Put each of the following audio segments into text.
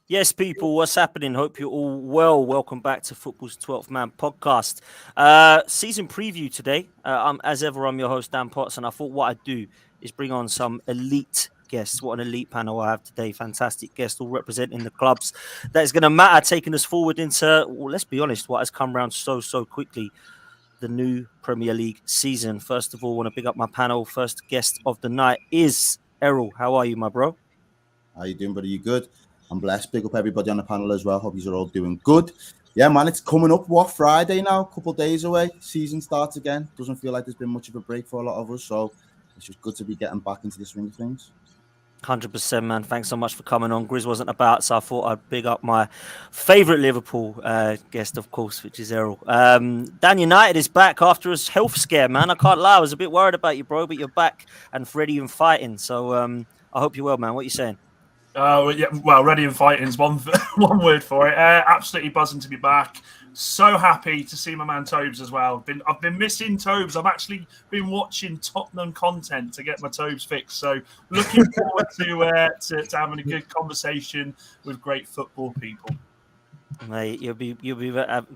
Yes, people, what's happening? Hope you're all well. Welcome back to Football's 12th Man podcast. Season preview today. As ever, I'm your host, Dan Potts, and I thought what I'd do is bring on some elite guests. What an elite panel I have today. Fantastic guests, all representing the clubs that is going to matter, taking us forward into, well, let's be honest, what has come around so quickly, the new Premier League season. First of all, I want to big up my panel. First guest of the night is Errol. How are you, my bro? How you doing, buddy? You good? I'm blessed. Big up everybody on the panel as well. Hope you're all doing good. Yeah, man, it's coming up, Friday now? A couple of days away. Season starts again. Doesn't feel like there's been much of a break for a lot of us, so it's just good to be getting back into the swing of things. 100%, man. Thanks so much for coming on. Grizz wasn't about, so I thought I'd big up my favourite Liverpool guest, of course, which is Errol. Dan United is back after his health scare, man. I can't lie. I was a bit worried about you, bro, but you're back and ready and fighting. So I hope you're well, man. What are you saying? Yeah, well, ready and fighting is one word for it. Absolutely buzzing to be back. So happy to see my man Tobes as well. I've been missing Tobes. I've actually been watching Tottenham content to get my Tobes fixed. So looking forward to having a good conversation with great football people. Mate, you'll be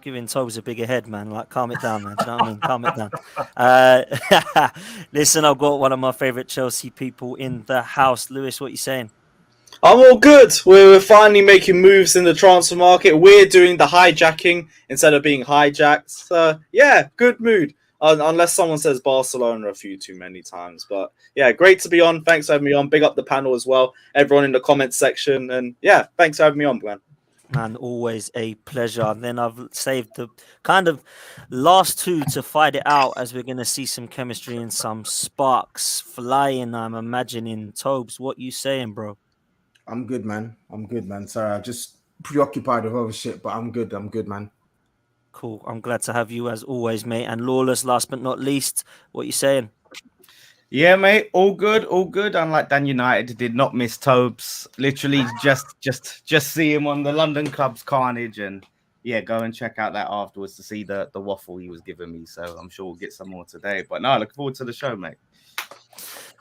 giving Tobes a bigger head, man. Like, calm it down, man. Do you know what I mean? Calm it down. Listen, I've got one of my favourite Chelsea people in the house. Lewis, what you saying? I'm all good. We're finally making moves in the transfer market. We're doing the hijacking instead of being hijacked. Yeah, good mood. Unless someone says Barcelona a few too many times. But yeah, great to be on. Thanks for having me on. Big up the panel as well. Everyone in the comments section. And yeah, thanks for having me on, man. Man, always a pleasure. And then I've saved the kind of last two to fight it out, as we're going to see some chemistry and some sparks flying, I'm imagining. Tobes, what you saying, bro? I'm good, man. Sorry, I'm just preoccupied with other shit, but I'm good, man. Cool. I'm glad to have you as always, mate. And Lawless, last but not least, what you saying? Yeah, mate, all good. Unlike Dan United, did not miss Tobes. Literally, just see him on the London club's carnage, and yeah, go and check out that afterwards to see the waffle he was giving me. So I'm sure we'll get some more today. But no, look forward to the show, mate.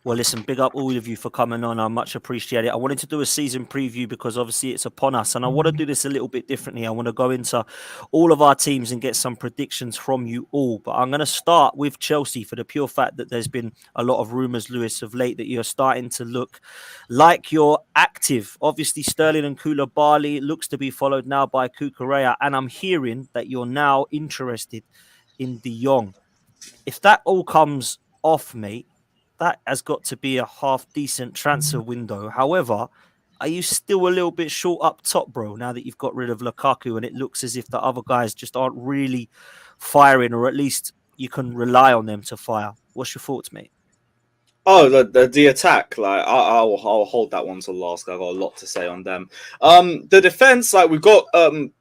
Well, listen, big up all of you for coming on. I much appreciate it. I wanted to do a season preview because obviously it's upon us, and I want to do this a little bit differently. I want to go into all of our teams and get some predictions from you all. But I'm going to start with Chelsea for the pure fact that there's been a lot of rumours, Lewis, of late that you're starting to look like you're active. Obviously, Sterling and Koulibaly looks to be followed now by Cucurella, and I'm hearing that you're now interested in De Jong. If that all comes off, mate, that has got to be a half-decent transfer window. However, are you still a little bit short up top, bro, now that you've got rid of Lukaku and it looks as if the other guys just aren't really firing, or at least you can rely on them to fire? What's your thoughts, mate? Oh, the attack, like I'll hold that one till last. I've got a lot to say on them. The defense, like we've got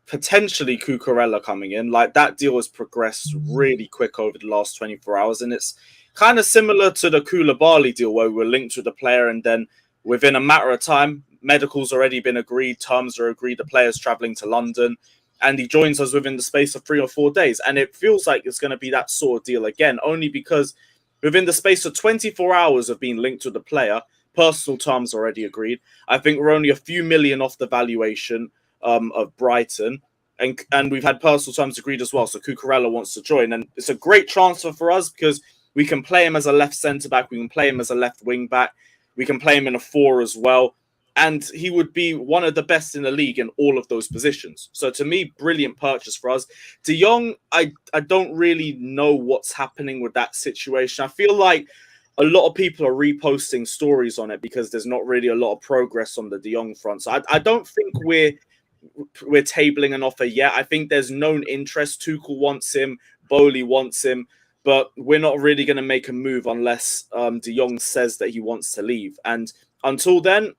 potentially Cucurella coming in. Like that deal has progressed really quick over the last 24 hours, and it's kind of similar to the Koulibaly deal where we were linked with the player, and then within a matter of time, medical's already been agreed, terms are agreed, the player's traveling to London, and he joins us within the space of 3 or 4 days. And it feels like it's going to be that sort of deal again, only because within the space of 24 hours of being linked with the player, personal terms already agreed. I think we're only a few million off the valuation of Brighton. And we've had personal terms agreed as well. So Cucurella wants to join. And it's a great transfer for us because we can play him as a left centre-back. We can play him as a left wing-back. We can play him in a 4 as well. And he would be one of the best in the league in all of those positions. So to me, brilliant purchase for us. De Jong, I don't really know what's happening with that situation. I feel like a lot of people are reposting stories on it because there's not really a lot of progress on the De Jong front. So I don't think we're tabling an offer yet. I think there's known interest. Tuchel wants him. Bowley wants him. But we're not really going to make a move unless De Jong says that he wants to leave. And until then,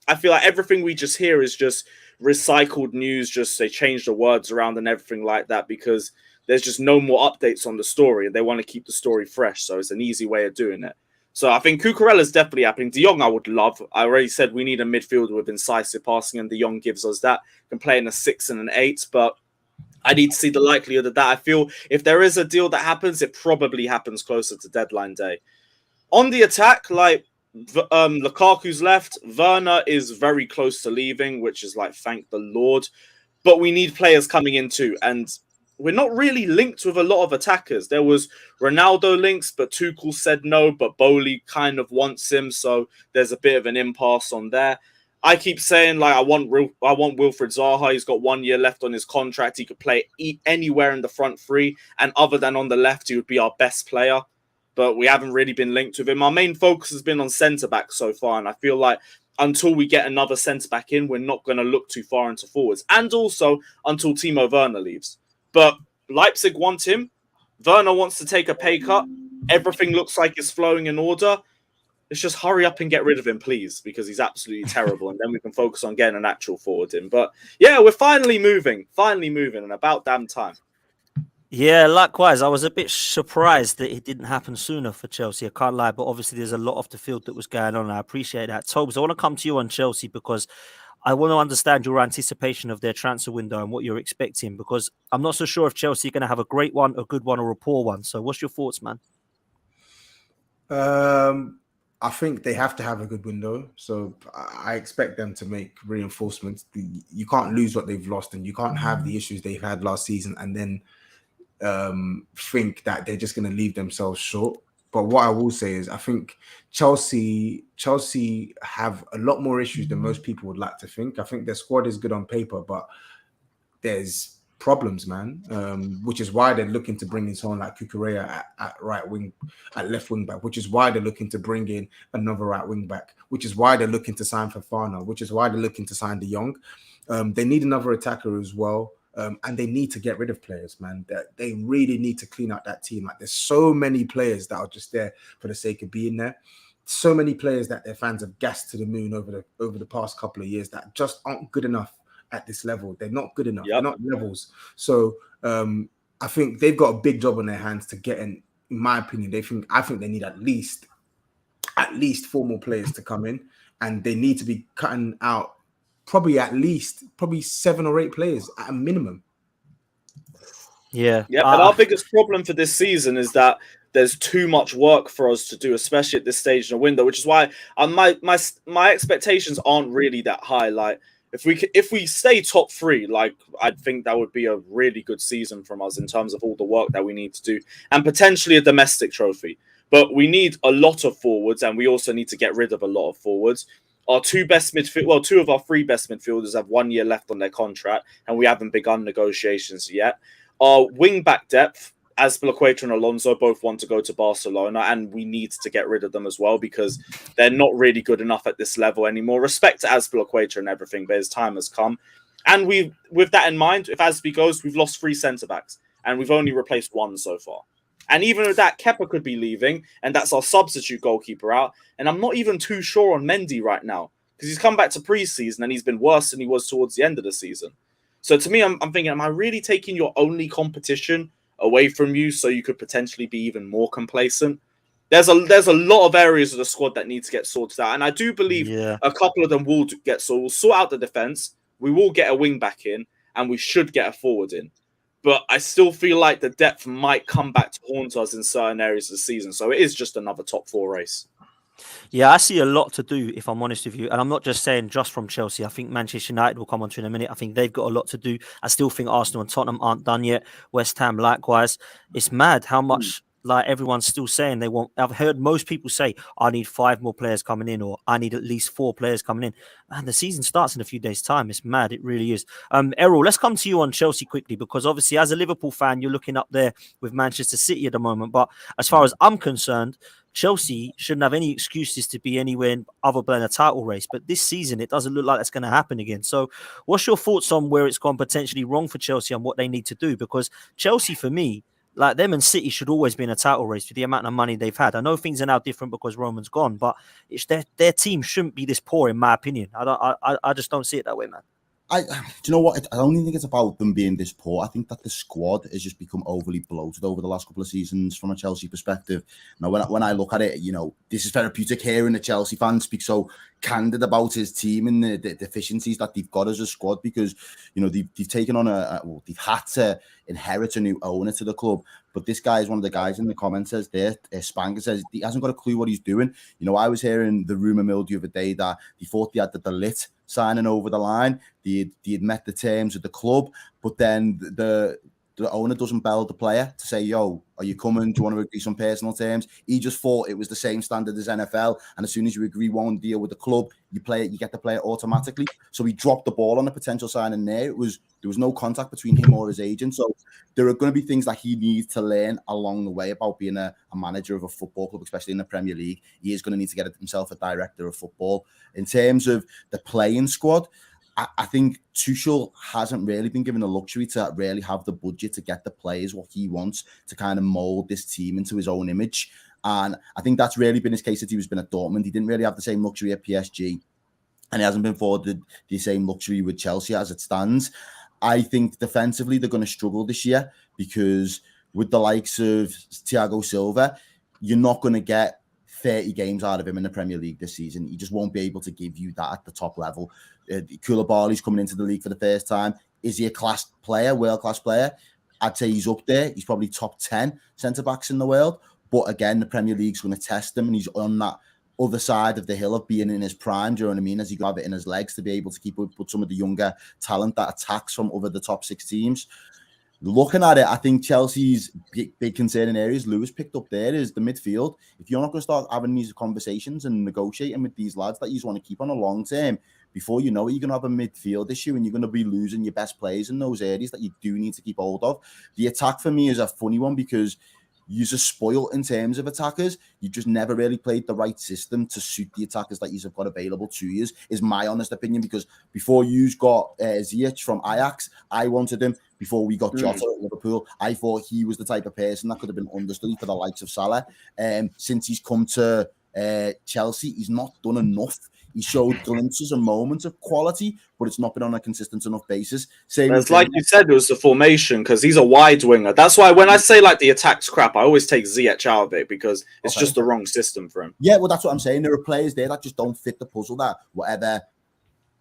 I feel like everything we just hear is just recycled news. Just they change the words around and everything like that because there's just no more updates on the story and they want to keep the story fresh. So it's an easy way of doing it. So I think Cucurella is definitely happening. De Jong I would love. I already said we need a midfielder with incisive passing and De Jong gives us that. Can play in a 6 and an 8, but I need to see the likelihood of that. I feel if there is a deal that happens, it probably happens closer to deadline day. On the attack, like Lukaku's left. Werner is very close to leaving, which is like, thank the Lord. But we need players coming in too. And we're not really linked with a lot of attackers. There was Ronaldo links, but Tuchel said no, but Bowley kind of wants him. So there's a bit of an impasse on there. I keep saying, like, I want Wilfried Zaha. He's got 1 year left on his contract. He could play anywhere in the front three. And other than on the left, he would be our best player. But we haven't really been linked with him. Our main focus has been on centre-back so far. And I feel like until we get another centre-back in, we're not going to look too far into forwards. And also until Timo Werner leaves. But Leipzig want him. Werner wants to take a pay cut. Everything looks like it's flowing in order. Let's just hurry up and get rid of him, please, because he's absolutely terrible. And then we can focus on getting an actual forward in. But yeah, we're finally moving, and about damn time. Yeah, likewise. I was a bit surprised that it didn't happen sooner for Chelsea. I can't lie, but obviously there's a lot off the field that was going on. I appreciate that. Tobes, I want to come to you on Chelsea because I want to understand your anticipation of their transfer window and what you're expecting, because I'm not so sure if Chelsea are going to have a great one, a good one, or a poor one. So what's your thoughts, man? I think they have to have a good window. So I expect them to make reinforcements. You can't lose what they've lost, and you can't have the issues they've had last season and then think that they're just going to leave themselves short. But what I will say is I think Chelsea have a lot more issues than most people would like to think. I think their squad is good on paper, but there's problems, man, which is why they're looking to bring in someone like Cucurella at right wing, at left wing back, which is why they're looking to bring in another right wing back, which is why they're looking to sign Fofana, which is why they're looking to sign De Jong. They need another attacker as well. And they need to get rid of players, man. They really need to clean out that team. Like, there's so many players that are just there for the sake of being there. So many players that their fans have gassed to the moon over the past couple of years that just aren't good enough at this level. They're not good enough. They're not levels. So I think they've got a big job on their hands to get in my opinion. I think they need at least 4 more players to come in, and they need to be cutting out probably 7 or 8 players at a minimum. Yeah. And our biggest problem for this season is that there's too much work for us to do, especially at this stage in the window, which is why my expectations aren't really that high. Like, if we stay top 3, like, I think that would be a really good season from us in terms of all the work that we need to do, and potentially a domestic trophy. But we need a lot of forwards, and we also need to get rid of a lot of forwards. Our 2 of our 3 best midfielders have 1 year left on their contract, and we haven't begun negotiations yet. Our wing-back depth, Azpilicueta and Alonso, both want to go to Barcelona, and we need to get rid of them as well because they're not really good enough at this level anymore. Respect to Azpilicueta and everything, but his time has come. And with that in mind, if Azpi goes, we've lost 3 centre-backs, and we've only replaced 1 so far. And even with that, Kepa could be leaving, and that's our substitute goalkeeper out. And I'm not even too sure on Mendy right now because he's come back to pre-season and he's been worse than he was towards the end of the season. So to me, I'm thinking, am I really taking your only competition away from you so you could potentially be even more complacent? There's a lot of areas of the squad that need to get sorted out, and I do believe a couple of them will get sorted. We'll sort out the defense, we will get a wing back in, and we should get a forward in. But I still feel like the depth might come back to haunt us in certain areas of the season. So it is just another top 4 race. Yeah, I see a lot to do, if I'm honest with you. And I'm not just saying just from Chelsea. I think Manchester United will come on to in a minute. I think they've got a lot to do. I still think Arsenal and Tottenham aren't done yet. West Ham, likewise. It's mad how much like everyone's still saying they want. I've heard most people say, I need 5 more players coming in, or I need at least 4 players coming in. And the season starts in a few days' time. It's mad. It really is. Errol, let's come to you on Chelsea quickly, because obviously as a Liverpool fan, you're looking up there with Manchester City at the moment. But as far as I'm concerned, Chelsea shouldn't have any excuses to be anywhere other than a title race. But this season, it doesn't look like that's going to happen again. So what's your thoughts on where it's gone potentially wrong for Chelsea and what they need to do? Because Chelsea, for me, like them and City should always be in a title race for the amount of money they've had. I know things are now different because Roman's gone, but it's their team shouldn't be this poor, in my opinion. I just don't see it that way, man. do you know what? I don't even think it's about them being this poor. I think that the squad has just become overly bloated over the last couple of seasons from a Chelsea perspective. Now, when I look at it, this is therapeutic hearing a Chelsea fan speak so candid about his team and the deficiencies that they've got as a squad, because they've taken on they've had to inherit a new owner to the club. But this guy is one of the guys in the comments says there, Spanger says he hasn't got a clue what he's doing. I was hearing the rumour mill the other day that he thought he had the lit signing over the line. They had met the terms of the club, but then the owner doesn't bell the player to say, yo, are you coming? Do you want to agree some personal terms? He just thought it was the same standard as NFL. And as soon as you agree one deal with the club, you get the player automatically. So he dropped the ball on a potential signing there. There was no contact between him or his agent. So there are going to be things that he needs to learn along the way about being a manager of a football club, especially in the Premier League. He is going to need to get himself a director of football. In terms of the playing squad, I think Tuchel hasn't really been given the luxury to really have the budget to get the players what he wants to kind of mold this team into his own image. And I think that's really been his case that he's been at Dortmund. He didn't really have the same luxury at PSG, and he hasn't been afforded the same luxury with Chelsea as it stands. I think defensively they're going to struggle this year because with the likes of Thiago Silva, you're not going to get 30 games out of him in the Premier League this season. He just won't be able to give you that at the top level. Koulibaly's coming into the league for the first time. Is he a class player, world-class player? I'd say he's up there. He's probably top 10 centre-backs in the world. But again, the Premier League's going to test him, and he's on that other side of the hill of being in his prime, do you know what I mean? As he got it in his legs to be able to keep up with some of the younger talent that attacks from over the top 6 teams. Looking at it, I think Chelsea's big concerning areas Lewis picked up there is the midfield. If you're not going to start having these conversations and negotiating with these lads that you just want to keep on a long term, before you know it, you're going to have a midfield issue and you're going to be losing your best players in those areas that you do need to keep hold of. The attack for me is a funny one because you're spoiled in terms of attackers. You just never really played the right system to suit the attackers that you've got available to you, is my honest opinion. Because before you got Ziyech from Ajax, I wanted him. Before we got Jota at Liverpool, I thought he was the type of person that could have been understudy for the likes of Salah. Since he's come to Chelsea, he's not done enough. He showed glimpses and moments of quality, but it's not been on a consistent enough basis. It's like you said, it was the formation because he's a wide winger. That's why when I say like the attack's crap, I always take Ziyech out of it because it's just the wrong system for him. Yeah, well, that's what I'm saying. There are players there that just don't fit the puzzle, that whatever.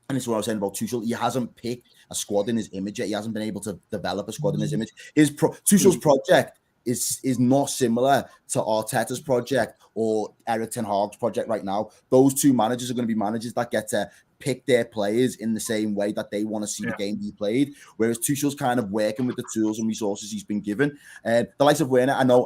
And it's what I was saying about Tuchel. He hasn't picked a squad in his image yet. He hasn't been able to develop a squad in his image. Tuchel's project is not similar to Arteta's project or Erik ten Hag's project right now. Those two managers are going to be managers that get to pick their players in the same way that they want to see the game be played, whereas Tuchel's kind of working with the tools and resources he's been given. The likes of Werner, I know,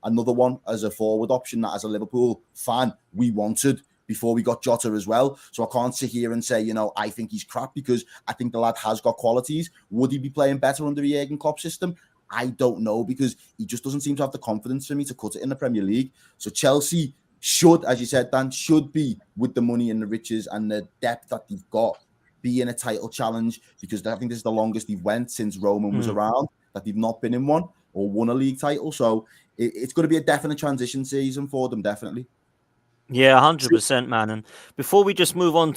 another one as a forward option that as a Liverpool fan we wanted before we got Jota as well. So I can't sit here and say, I think he's crap, because I think the lad has got qualities. Would he be playing better under the Jurgen Klopp system? I don't know, because he just doesn't seem to have the confidence for me to cut it in the Premier League. So Chelsea should, as you said, Dan, should be, with the money and the riches and the depth that they've got, be in a title challenge, because I think this is the longest they've went since Roman was around, that they've not been in one or won a league title. So it's going to be a definite transition season for them, definitely. Yeah, 100%, man. And before we just move on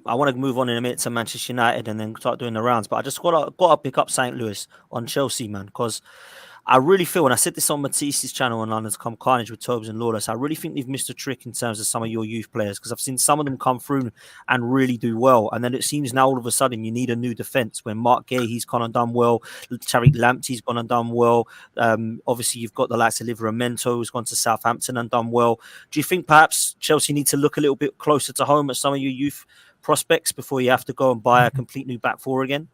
I want to move on in a minute to Manchester United and then start doing the rounds. But I just got to pick up St. Louis on Chelsea, man, because I really feel, and I said this on Matisse's channel on London's Come Carnage with Tobes and Lawless, I really think they've missed a trick in terms of some of your youth players, because I've seen some of them come through and really do well. And then it seems now all of a sudden you need a new defence. When Mark Gay, he's gone and done well. Tariq Lamptey's gone and done well. Obviously, you've got the likes of Livramento, who's gone to Southampton and done well. Do you think perhaps Chelsea need to look a little bit closer to home at some of your youth prospects before you have to go and buy a complete new back four again?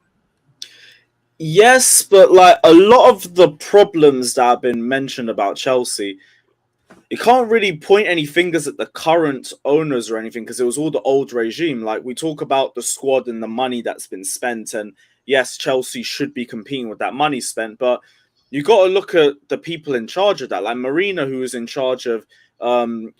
Yes, but like a lot of the problems that have been mentioned about Chelsea, you can't really point any fingers at the current owners or anything, because it was all the old regime. Like, we talk about the squad and the money that's been spent, and yes, Chelsea should be competing with that money spent, but you got to look at the people in charge of that. Like Marina, who was in charge of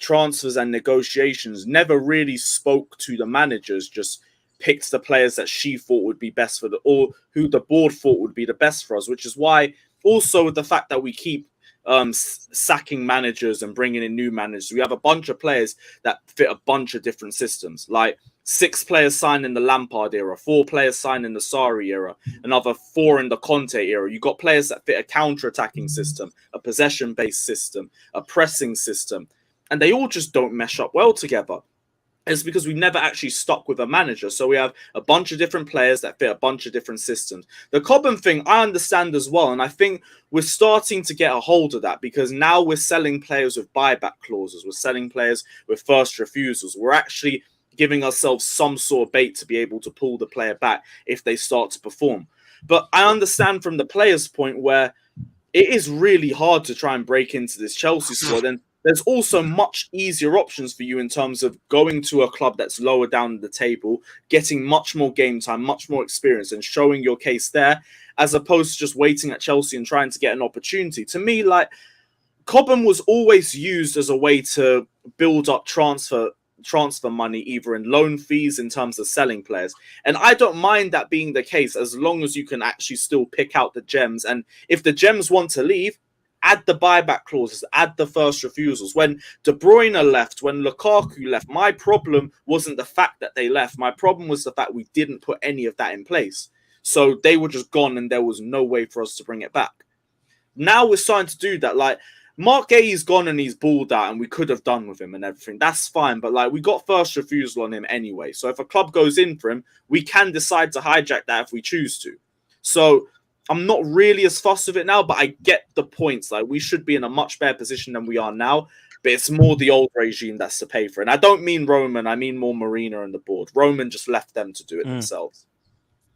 transfers and negotiations, never really spoke to the managers, just picked the players that she thought would be best for or who the board thought would be the best for us, which is why also with the fact that we keep sacking managers and bringing in new managers, we have a bunch of players that fit a bunch of different systems. Like 6 players signed in the Lampard era, 4 players signed in the Sarri era, another 4 in the Conte era. You've got players that fit a counter-attacking system, a possession-based system, a pressing system, and they all just don't mesh up well together. It's because we never actually stuck with a manager. So we have a bunch of different players that fit a bunch of different systems. The Cobham thing, I understand as well. And I think we're starting to get a hold of that because now we're selling players with buyback clauses. We're selling players with first refusals. We're actually giving ourselves some sort of bait to be able to pull the player back if they start to perform. But I understand from the player's point where it is really hard to try and break into this Chelsea squad. And there's also much easier options for you in terms of going to a club that's lower down the table, getting much more game time, much more experience, and showing your case there, as opposed to just waiting at Chelsea and trying to get an opportunity. To me, like, Cobham was always used as a way to build up transfer money, either in loan fees in terms of selling players. And I don't mind that being the case as long as you can actually still pick out the gems. And if the gems want to leave, add the buyback clauses, add the first refusals. When De Bruyne left, when Lukaku left, my problem wasn't the fact that they left. My problem was the fact we didn't put any of that in place. So they were just gone and there was no way for us to bring it back. Now we're starting to do that. Like, Mark Gay's gone and he's balled out and we could have done with him and everything. That's fine. But like, we got first refusal on him anyway. So if a club goes in for him, we can decide to hijack that if we choose to. So I'm not really as fussed with it now, but I get the points. Like, we should be in a much better position than we are now. But it's more the old regime that's to pay for it. And I don't mean Roman. I mean more Marina and the board. Roman just left them to do it themselves.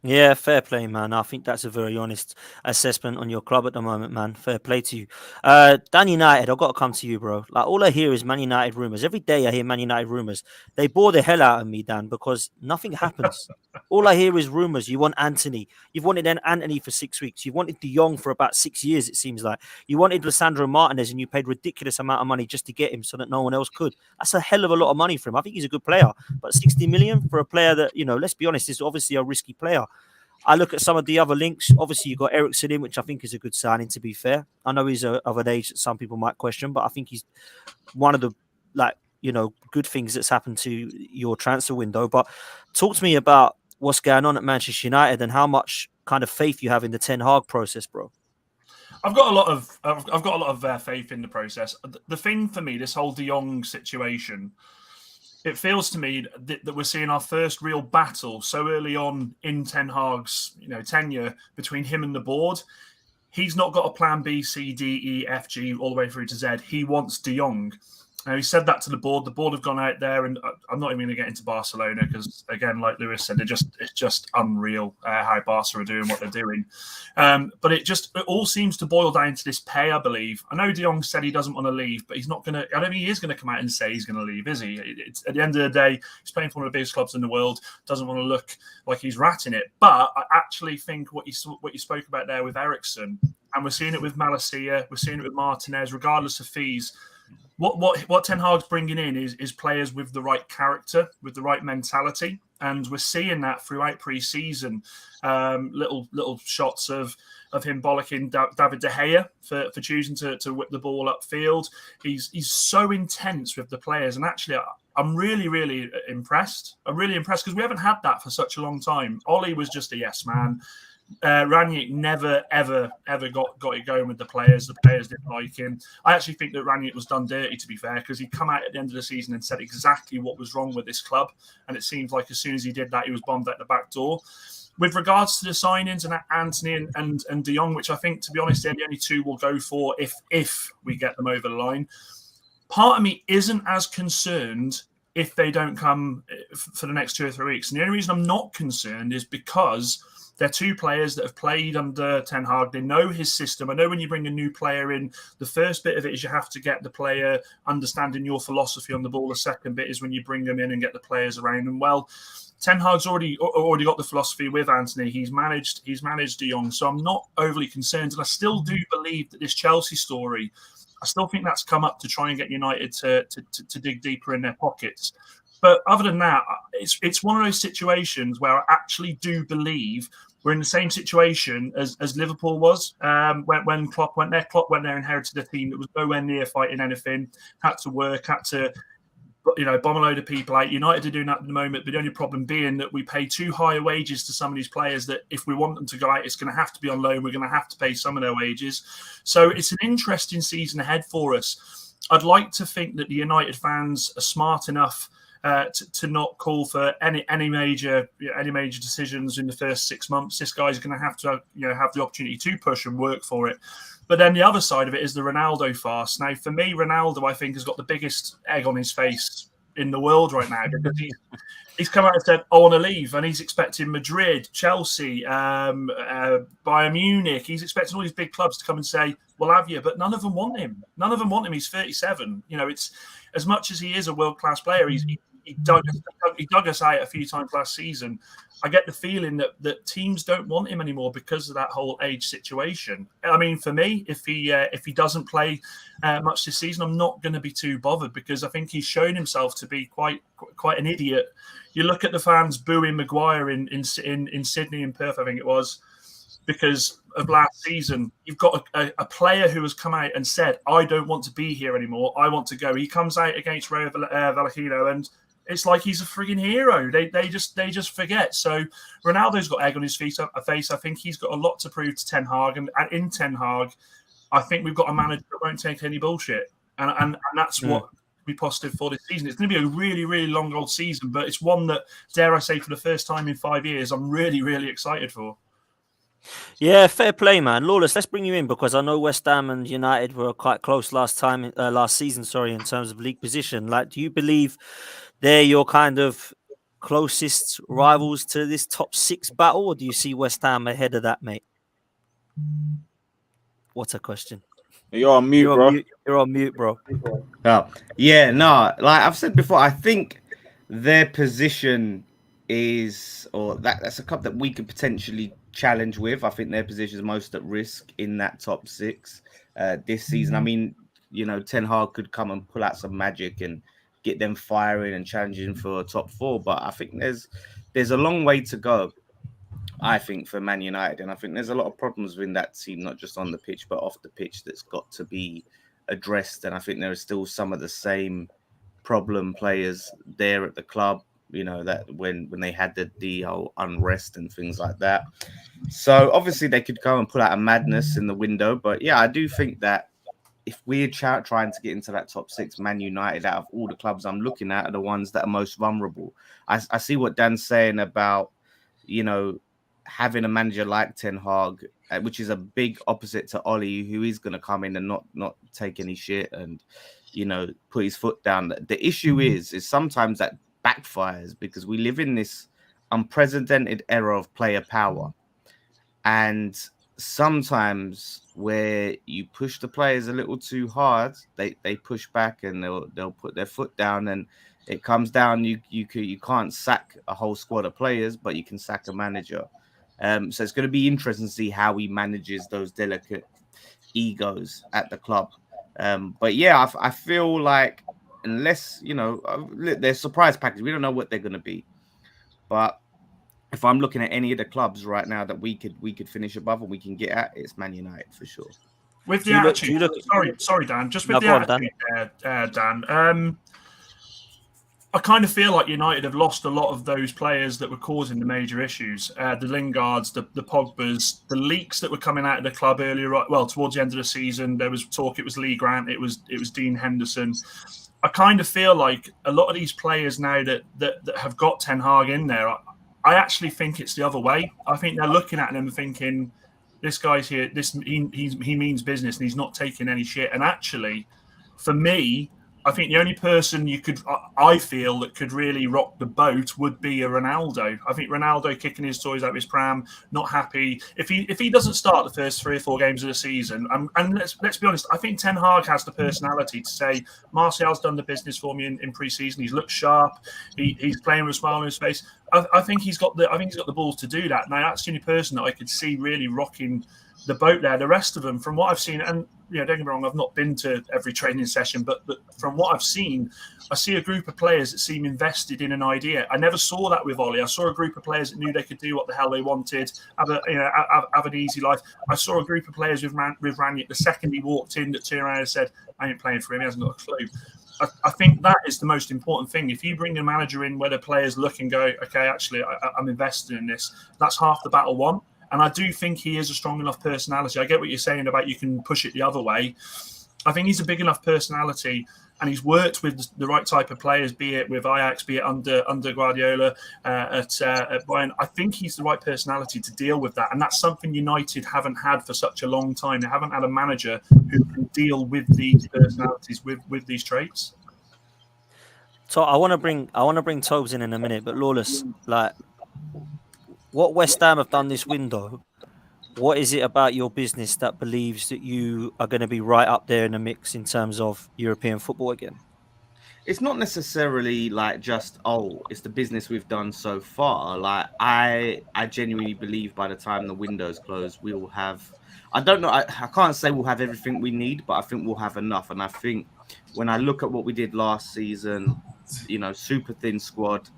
Yeah, fair play, man. I think that's a very honest assessment on your club at the moment, man. Fair play to you. Dan United, I've got to come to you, bro. Like, all I hear is Man United rumours. Every day I hear Man United rumours. They bore the hell out of me, Dan, because nothing happens. All I hear is rumours. You want Anthony. You've wanted Anthony for 6 weeks. You've wanted De Jong for about 6 years, it seems like. You wanted Lisandro Martinez and you paid ridiculous amount of money just to get him so that no one else could. That's a hell of a lot of money for him. I think he's a good player. But 60 million for a player that, you know, let's be honest, is obviously a risky player. I look at some of the other links. Obviously, you've got Eriksen in, which I think is a good signing, to be fair. I know he's of an age that some people might question, but I think he's one of the, like, you know, good things that's happened to your transfer window. But talk to me about what's going on at Manchester United and how much kind of faith you have in the Ten Hag process, bro. I've got a lot of faith in the process. The thing for me, this whole De Jong situation, it feels to me that we're seeing our first real battle so early on in Ten Hag's, you know, tenure between him and the board. He's not got a plan B, C, D, E, F, G, all the way through to Z. He wants De Jong. Now, he said that to the board. The board have gone out there, and I'm not even going to get into Barcelona because, again, like Lewis said, it's just unreal how Barca are doing what they're doing. But it all seems to boil down to this pay, I believe. I know De Jong said he doesn't want to leave, but he's not going to. I don't think he is going to come out and say he's going to leave, is he? It's, at the end of the day, he's playing for one of the biggest clubs in the world. Doesn't want to look like he's ratting it. But I actually think what you spoke about there with Eriksen, and we're seeing it with Malacia, we're seeing it with Martinez, regardless of fees. What Ten Hag's bringing in is players with the right character, with the right mentality, and we're seeing that throughout pre-season. Little shots of him bollocking David De Gea for choosing to whip the ball upfield. He's so intense with the players, and actually, I'm really, really impressed. I'm really impressed because we haven't had that for such a long time. Ollie was just a yes man. Ranić never, ever got it going with the players. The players didn't like him. I actually think that Ranić was done dirty, to be fair, because he come out at the end of the season and said exactly what was wrong with this club. And it seems like as soon as he did that, he was bombed out the back door. With regards to the signings and Anthony and De Jong, which I think, to be honest, they're the only two we'll go for if we get them over the line. Part of me isn't as concerned if they don't come for the next 2 or 3 weeks. And the only reason I'm not concerned is because they're two players that have played under Ten Hag. They know his system. I know when you bring a new player in, the first bit of it is you have to get the player understanding your philosophy on the ball. The second bit is when you bring them in and get the players around them. Well, Ten Hag's already got the philosophy with Anthony. He's managed De Jong, so I'm not overly concerned. And I still do believe that this Chelsea story, I still think that's come up to try and get United to dig deeper in their pockets. But other than that, it's one of those situations where I actually do believe we're in the same situation as Liverpool was when Klopp went there. Klopp went there, inherited a team that was nowhere near fighting anything, had to work, had to bomb a load of people out. United are doing that at the moment, but the only problem being that we pay too high wages to some of these players that if we want them to go out, it's going to have to be on loan. We're going to have to pay some of their wages. So it's an interesting season ahead for us. I'd like to think that the United fans are smart enough to not call for any major decisions in the first 6 months. This guy's going to have have the opportunity to push and work for it. But then the other side of it is the Ronaldo farce. Now, for me, Ronaldo, I think, has got the biggest egg on his face in the world right now because he's come out and said, I want to leave. And he's expecting Madrid, Chelsea, Bayern Munich. He's expecting all these big clubs to come and say, we'll have you. But none of them want him. None of them want him. He's 37. It's as much as he is a world-class player, he dug us out a few times last season. I get the feeling that teams don't want him anymore because of that whole age situation. I mean, for me, if he doesn't play much this season, I'm not going to be too bothered because I think he's shown himself to be quite an idiot. You look at the fans booing Maguire in Sydney and Perth, I think it was, because of last season. You've got a player who has come out and said, I don't want to be here anymore. I want to go. He comes out against Rayo Vallecano and it's like he's a frigging hero. They just forget. So Ronaldo's got egg on his face. I think he's got a lot to prove to Ten Hag. And in Ten Hag, I think we've got a manager that won't take any bullshit. And that's what we positive for this season. It's going to be a really, really long old season, but it's one that, dare I say, for the first time in 5 years, I'm really, really excited for. Yeah, fair play, man. Lawless, let's bring you in because I know West Ham and United were quite close last season, in terms of league position. Like, do you believe they're your kind of closest rivals to this top 6 battle, or do you see West Ham ahead of that, mate? What a question. You're on mute, bro. You're on mute, bro. Oh, yeah, no, like I've said before, I think their position is, or that's a cup that we could potentially challenge with. I think their position is most at risk in that top 6 this season. I mean, Ten Hag could come and pull out some magic and get them firing and challenging for a top 4, but I think there's a long way to go, I think, for Man United, and I think there's a lot of problems within that team, not just on the pitch but off the pitch, that's got to be addressed. And I think there are still some of the same problem players there at the club, that when they had the whole unrest and things like that. So obviously they could go and pull out a madness in the window, but yeah, I do think that if we're trying to get into that top 6, Man United, out of all the clubs I'm looking at, are the ones that are most vulnerable. I see what Dan's saying about, having a manager like Ten Hag, which is a big opposite to Ollie, who is going to come in and not take any shit and, put his foot down. The issue is sometimes that backfires because we live in this unprecedented era of player power. And sometimes where you push the players a little too hard, they push back and they'll put their foot down, and it comes down. You can't sack a whole squad of players, but you can sack a manager. So it's going to be interesting to see how he manages those delicate egos at the club. But yeah, I feel like unless their surprise package, we don't know what they're going to be, but if I'm looking at any of the clubs right now that we could finish above and we can get at, it's Man United for sure. With the attitude, sorry, Dan. Just with the attitude, Dan. I kind of feel like United have lost a lot of those players that were causing the major issues. The Lingards, the Pogbas, the leaks that were coming out of the club earlier. Well, towards the end of the season, there was talk it was Lee Grant, it was Dean Henderson. I kind of feel like a lot of these players now that have got Ten Hag in there, I actually think it's the other way. I think they're looking at them and thinking, this guy's here, he means business and he's not taking any shit. And actually, for me, I think the only person I feel that could really rock the boat would be a Ronaldo. I think Ronaldo kicking his toys out of his pram, not happy. If he doesn't start the first 3 or 4 games of the season, and let's be honest, I think Ten Hag has the personality to say, Martial's done the business for me in pre-season. He's looked sharp. He's playing with a smile on his face. I think he's got the balls to do that. Now that's the only person that I could see really rocking the boat there. The rest of them, from what I've seen, and don't get me wrong, I've not been to every training session, but from what I've seen, I see a group of players that seem invested in an idea. I never saw that with Ollie. I saw a group of players that knew they could do what the hell they wanted, have an easy life. I saw a group of players with Ranić the second he walked in that turned around and said, I ain't playing for him, he hasn't got a clue. I think that is the most important thing. If you bring a manager in where the players look and go, okay, actually, I'm invested in this, that's half the battle won. And I do think he is a strong enough personality. I get what you're saying about you can push it the other way. I think he's a big enough personality, and he's worked with the right type of players, be it with Ajax, be it under Guardiola at Bayern. I think he's the right personality to deal with that, and that's something United haven't had for such a long time. They haven't had a manager who can deal with these personalities, with these traits. So I want to bring Tobes in a minute, but Lawless, like what West Ham have done this window. What is it about your business that believes that you are going to be right up there in the mix in terms of European football again? It's not necessarily like just, it's the business we've done so far. Like I genuinely believe by the time the window's closed, we will have, I don't know, I can't say we'll have everything we need, but I think we'll have enough. And I think when I look at what we did last season, super thin squad,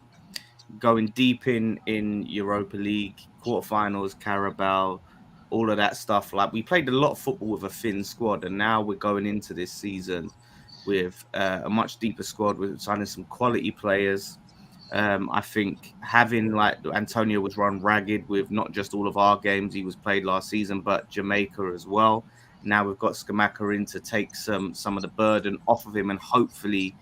going deep in Europa League, quarterfinals, Carabao, all of that stuff. Like we played a lot of football with a thin squad, and now we're going into this season with a much deeper squad. We're signing some quality players. I think having like Antonio was run ragged with not just all of our games he was played last season, but Jamaica as well. Now we've got Skamaka in to take some of the burden off of him and hopefully,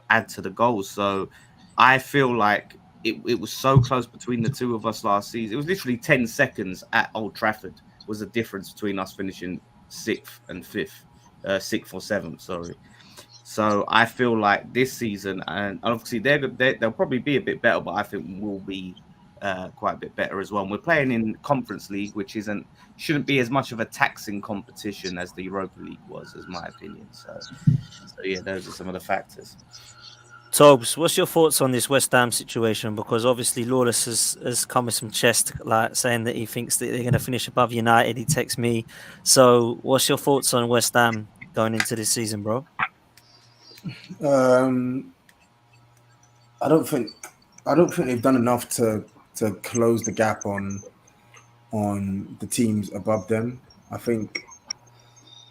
add to the goals. So I feel like it was so close between the two of us last season. It was literally 10 seconds at Old Trafford was the difference between us finishing 6th and 5th, 6th or 7th, sorry. So I feel like this season, and obviously they'll probably be a bit better, but I think we'll be quite a bit better as well. And we're playing in Conference League, which shouldn't be as much of a taxing competition as the Europa League was, is my opinion. So yeah, those are some of the factors. Tobes, what's your thoughts on this West Ham situation? Because obviously Lawless has come with some chest, like saying that he thinks that they're going to finish above United. He texts me. So what's your thoughts on West Ham going into this season, bro? I don't think they've done enough to close the gap on the teams above them. I think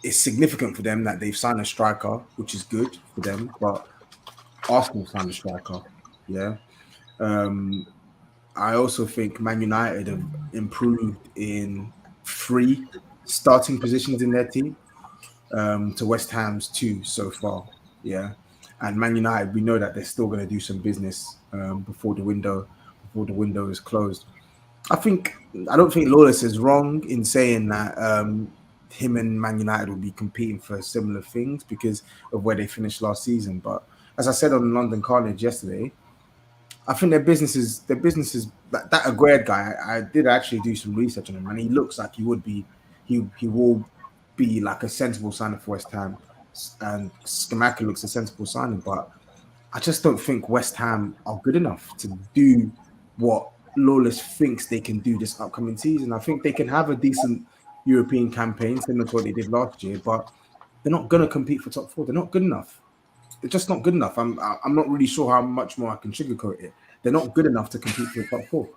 it's significant for them that they've signed a striker, which is good for them, but Arsenal signed a striker. Yeah. I also think Man United have improved in 3 starting positions in their team to West Ham's 2 so far. Yeah. And Man United, we know that they're still going to do some business before the window is closed. I don't think Lawless is wrong in saying that him and Man United will be competing for similar things because of where they finished last season. But as I said on London Carnage yesterday, I think their business is that Aguerd guy. I did actually do some research on him, and he looks like he will be like a sensible signing for West Ham, and Skamaka looks a sensible signing. But I just don't think West Ham are good enough to do what Lawless thinks they can do this upcoming season. I think they can have a decent European campaign, similar to what they did last year, but they're not going to compete for top 4. They're not good enough. They're just not good enough. I'm not really sure how much more I can sugarcoat it. They're not good enough to compete for the top 4.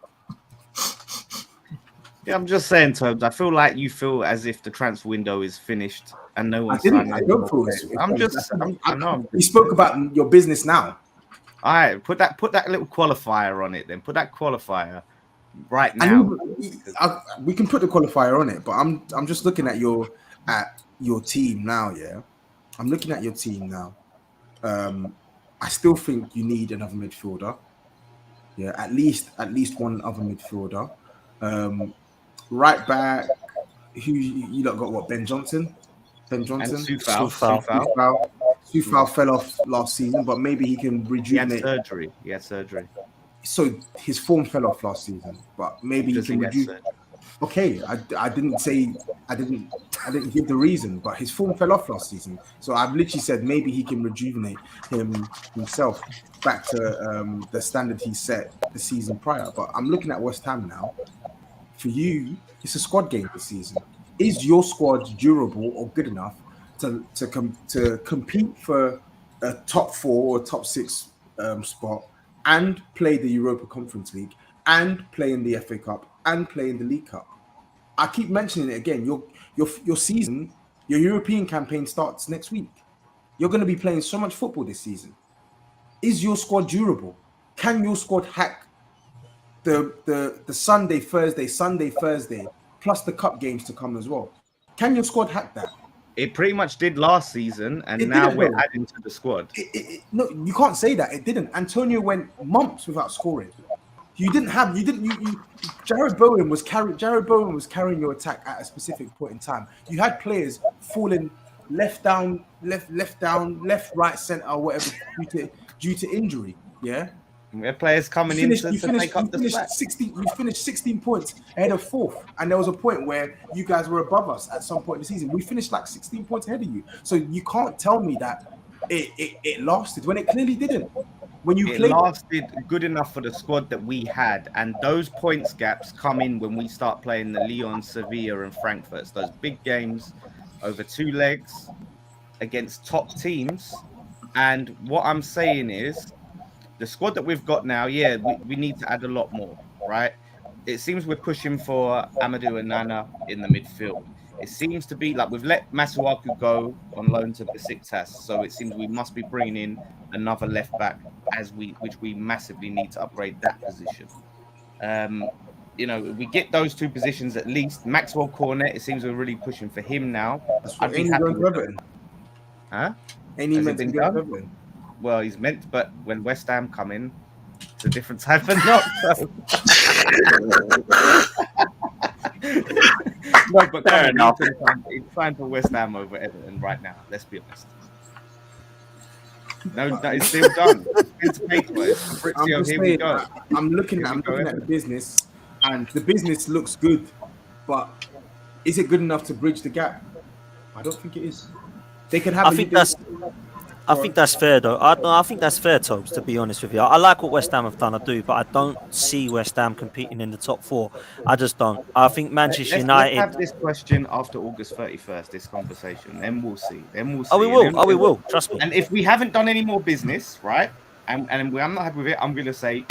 Yeah, I'm just saying, Tobes. I feel like you feel as if the transfer window is finished and no one's signing. I don't feel it. We spoke about your business now. All right, put that little qualifier on it. Then put that qualifier right now. We can put the qualifier on it, but I'm just looking at your team now. Yeah, I'm looking at your team now. I still think you need another midfielder. Yeah, at least one other midfielder. Right back, who you lot got? What, Ben Johnson? And Soufal fell off last season, but maybe he can rejuvenate. He had surgery. So his form fell off last season, but maybe he can rejuvenate. Okay, I didn't give the reason, but his form fell off last season. So I've literally said maybe he can rejuvenate himself back to the standard he set the season prior. But I'm looking at West Ham now. For you, it's a squad game this season. Is your squad durable or good enough to compete for a top 4 or top 6 spot and play the Europa Conference League and play in the FA Cup and play in the League Cup? I keep mentioning it again. Your season, your European campaign starts next week. You're going to be playing so much football this season. Is your squad durable? Can your squad hack the Sunday, Thursday, plus the cup games to come as well? Can your squad hack that? It pretty much did last season, and It now didn't, we're though. adding to the squad. No, you can't say that. It didn't. Antonio went months without scoring. Jared Bowen was carrying your attack at a specific point in time. You had players falling left down, left, right, center, or whatever due to injury. Yeah. We had players coming in to take up the slack. You finished 16 points ahead of fourth, and there was a point where you guys were above us at some point in the season. We finished like 16 points ahead of you. So you can't tell me that it lasted when it clearly didn't. When you played, lasted good enough for the squad that we had, and those points gaps come in when we start playing the Lyon, Sevilla, and Frankfurt. Those big games over 2 legs against top teams. And what I'm saying is, the squad that we've got now, we need to add a lot more, right? It seems we're pushing for Amadou and Nana in the midfield. It seems to be like we've let Masuaku go on loan to Besiktas, so it seems we must be bringing in another left back which we massively need to upgrade that position. We get those 2 positions at least. Maxwell Cornet, it seems we're really pushing for him now. I'd be happy with Everton. Huh? Ain't he meant to go to Everton? Well, he's meant, but when West Ham come in, it's a different type of knock. So. No, but fair enough. It's time for West Ham over Everton right now. Let's be honest. No, it's still done. It's here we go. I'm looking at the business, and the business looks good, but is it good enough to bridge the gap? I don't think it is. They can have. I think that's fair, though. I think that's fair, Tobes, to be honest with you. I like what West Ham have done, I do, but I don't see West Ham competing in the top 4. I just don't. I think Manchester United... Let's have this question after August 31st, this conversation. Then we'll see. Oh, we will. We will. Trust me. And if we haven't done any more business, right, and I'm not happy with it, I'm going to say,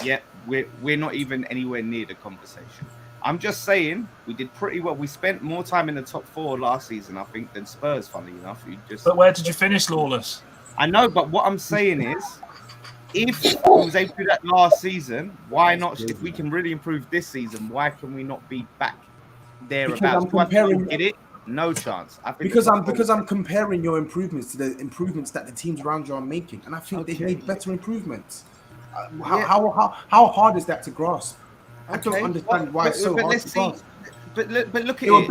we're not even anywhere near the conversation. I'm just saying we did pretty well. We spent more time in the top 4 last season, I think, than Spurs, funnily enough. But where did you finish, Lawless? I know, but what I'm saying is, if we was able to do that last season, why not? If we can really improve this season, why can we not be back thereabouts? Because I'm comparing it. No chance. Because I'm comparing your improvements to the improvements that the teams around you are making, and I think they've made better improvements. How hard is that to grasp? I don't understand why it's so hard to grasp. But look at it. They were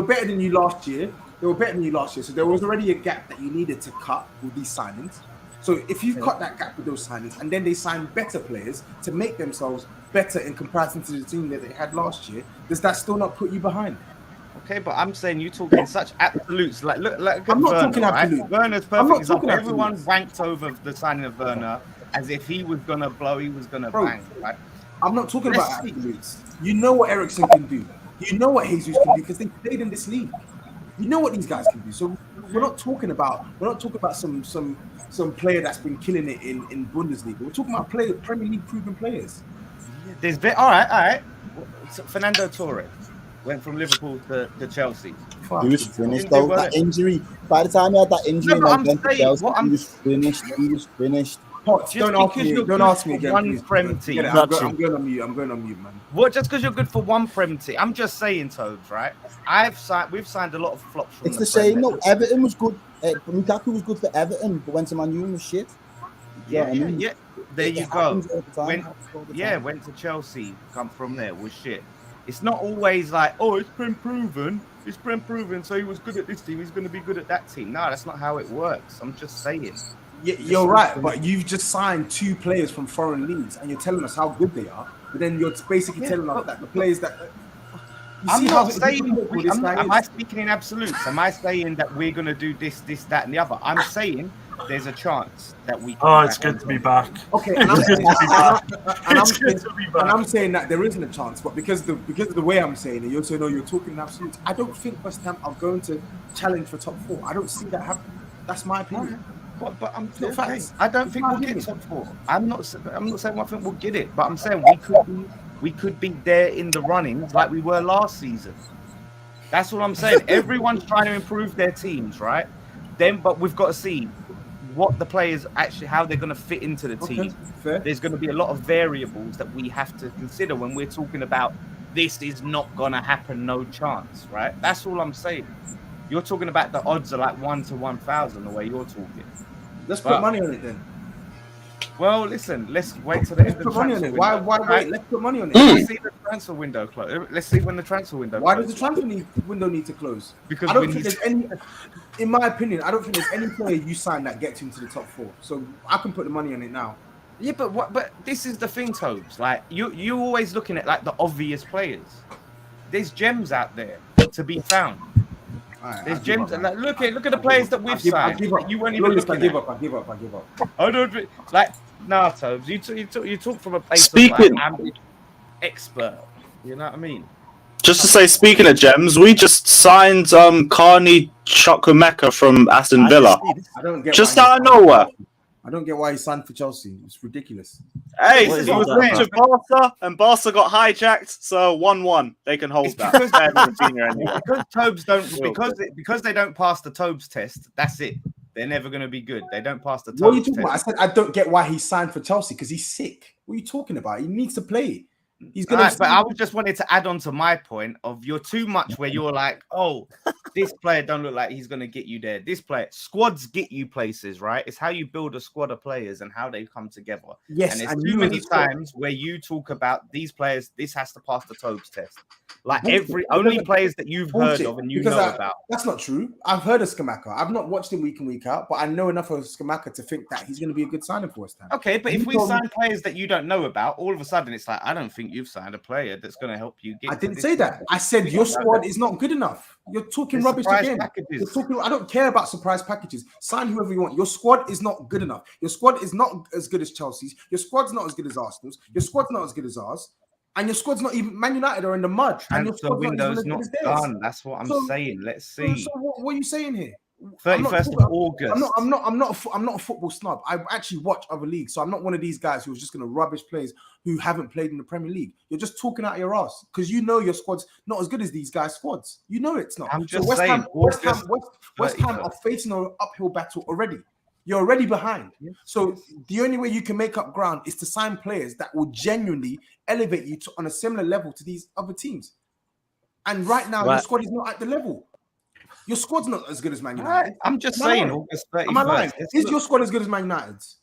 better than you last year. So there was already a gap that you needed to cut with these signings. So if you've cut that gap with those signings, and then they sign better players to make themselves better in comparison to the team that they had last year, does that still not put you behind? Okay, but I'm saying you're talking such absolutes. Like, look I'm not talking absolute. Werner's perfect example. Everyone wanked over the signing of Werner as if he was gonna blow, he was gonna bang. Right? I'm not talking about absolutes. You know what Eriksen can do. You know what Jesus can do because they played in this league. You know what these guys can do. So we're not talking about some player that's been killing it in Bundesliga. We're talking about Premier League proven players. All right. So Fernando Torres went from Liverpool to Chelsea. He was finished though. That injury. By the time he had that injury, he was finished. Don't ask me again. One Prem team. I'm going on mute, man. What? Just because you're good for one Prem team? I'm just saying, Tobes, right? We've signed a lot of flops. It's the same. No, Everton was good. Lukaku was good for Everton, but went to Man U was shit. Yeah. There you go. Went to Chelsea. Come from there was shit. It's not always like, it's Prem proven. It's Prem proven. So he was good at this team. He's going to be good at that team. No, that's not how it works. I'm just saying. Yeah, you're right, but you've just signed 2 players from foreign leagues, and you're telling us how good they are. But then you're basically telling us that the players that. I'm not saying. Am I speaking in absolutes? Am I saying that we're going to do this, that, and the other? I'm saying there's a chance that we. It's good to be back. Okay, and I'm saying that there isn't a chance, but because of the way I'm saying it, you also know you're talking in absolutes. I don't think West Ham are going to challenge for top 4. I don't see that happening. That's my opinion. But I'm not facts. I don't think we'll get top 4. I'm not saying I think we'll get it, but I'm saying we could be there in the runnings like we were last season. That's what I'm saying. Everyone's trying to improve their teams, right? But we've got to see what the players actually, how they're going to fit into the team. Fair. There's going to be a lot of variables that we have to consider when we're talking about this is not going to happen, no chance, right? That's all I'm saying. You're talking about the odds are like 1 to 1,000 the way you're talking. Let's put money on it then. Well, listen, let's wait till the end of the transfer window. Why wait? Let's put money on it. Let's see the transfer window close. Let's see when the transfer window Why closes. does the transfer window need to close? Because I don't think there's any, in my opinion, I don't think there's any player you sign that gets into the top 4. So I can put the money on it now. Yeah, but this is the thing, Tobes. Like you always looking at like the obvious players. There's gems out there to be found. Right, There's gems. Like, look at the players that we've signed. You weren't even looking I give up. I don't like. Nah, Tobes. You talk from a place Speaking- of like, I'm the expert. You know what I mean? Just to say, speaking of gems, we just signed Carney Chukwuemeka from Aston Villa. I don't get Just why out of nowhere. I don't get why he signed for Chelsea. It's ridiculous. Hey, What he is was that, linked with Barca, and Barca got hijacked, so 1-1. They can hold that. They're the senior anyway. Because Tobes don't because they don't pass the Tobes test. That's it. They're never going to be good. They don't pass the Tobes What are you talking test. about? I said I don't get why he signed for Chelsea because he's sick. What are you talking about? He needs to play. He's gonna. Right, but I just wanted to add on to my point of you're too much where you're like, oh, this player don't look like he's going to get you there. This player, squads get you places, right? It's how you build a squad of players and how they come together. Yes, and there's and too you many as a squad- times where you talk about these players, this has to pass the Tobes test. Like Bullshit. only players that you've heard Bullshit. of and you Because know about. That's not true. I've heard of Scamacca. I've not watched him week in, week out, but I know enough of Scamacca to think that he's going to be a good signing for West Ham. Okay, but if You we told me- sign players that you don't know about, all of a sudden it's like, I don't think you've signed a player that's going to help you get. I to didn't this say that. level. I said your squad is not good enough. You're talking There's rubbish surprise again. packages. You're talking. I don't care about surprise packages. Sign whoever you want. Your squad is not good enough. Your squad is not as good as Chelsea's. Your squad's not as good as Arsenal's. Your squad's not as good as ours. And your squad's not even. Man United are in the mud. And your Transfer squad's window's not not as good as theirs. done. That's what I'm So- saying. Let's So see. what are you saying here? 31st of August. I'm not a football snob. I actually watch other leagues, so I'm not one of these guys who's just going to rubbish players who haven't played in the Premier League. You're just talking out your ass because you know your squad's not as good as these guys' squads. You know it's not. I'm just West saying, Ham, West August Ham are facing an uphill battle already. You're already behind. So the only way you can make up ground is to sign players that will genuinely elevate you on a similar level to these other teams. And right now, your squad is not at the level. Your squad's not as good as Man United. I'm just Am I saying, lying? August Am I lying? 31st. Is your squad as good as Man United's?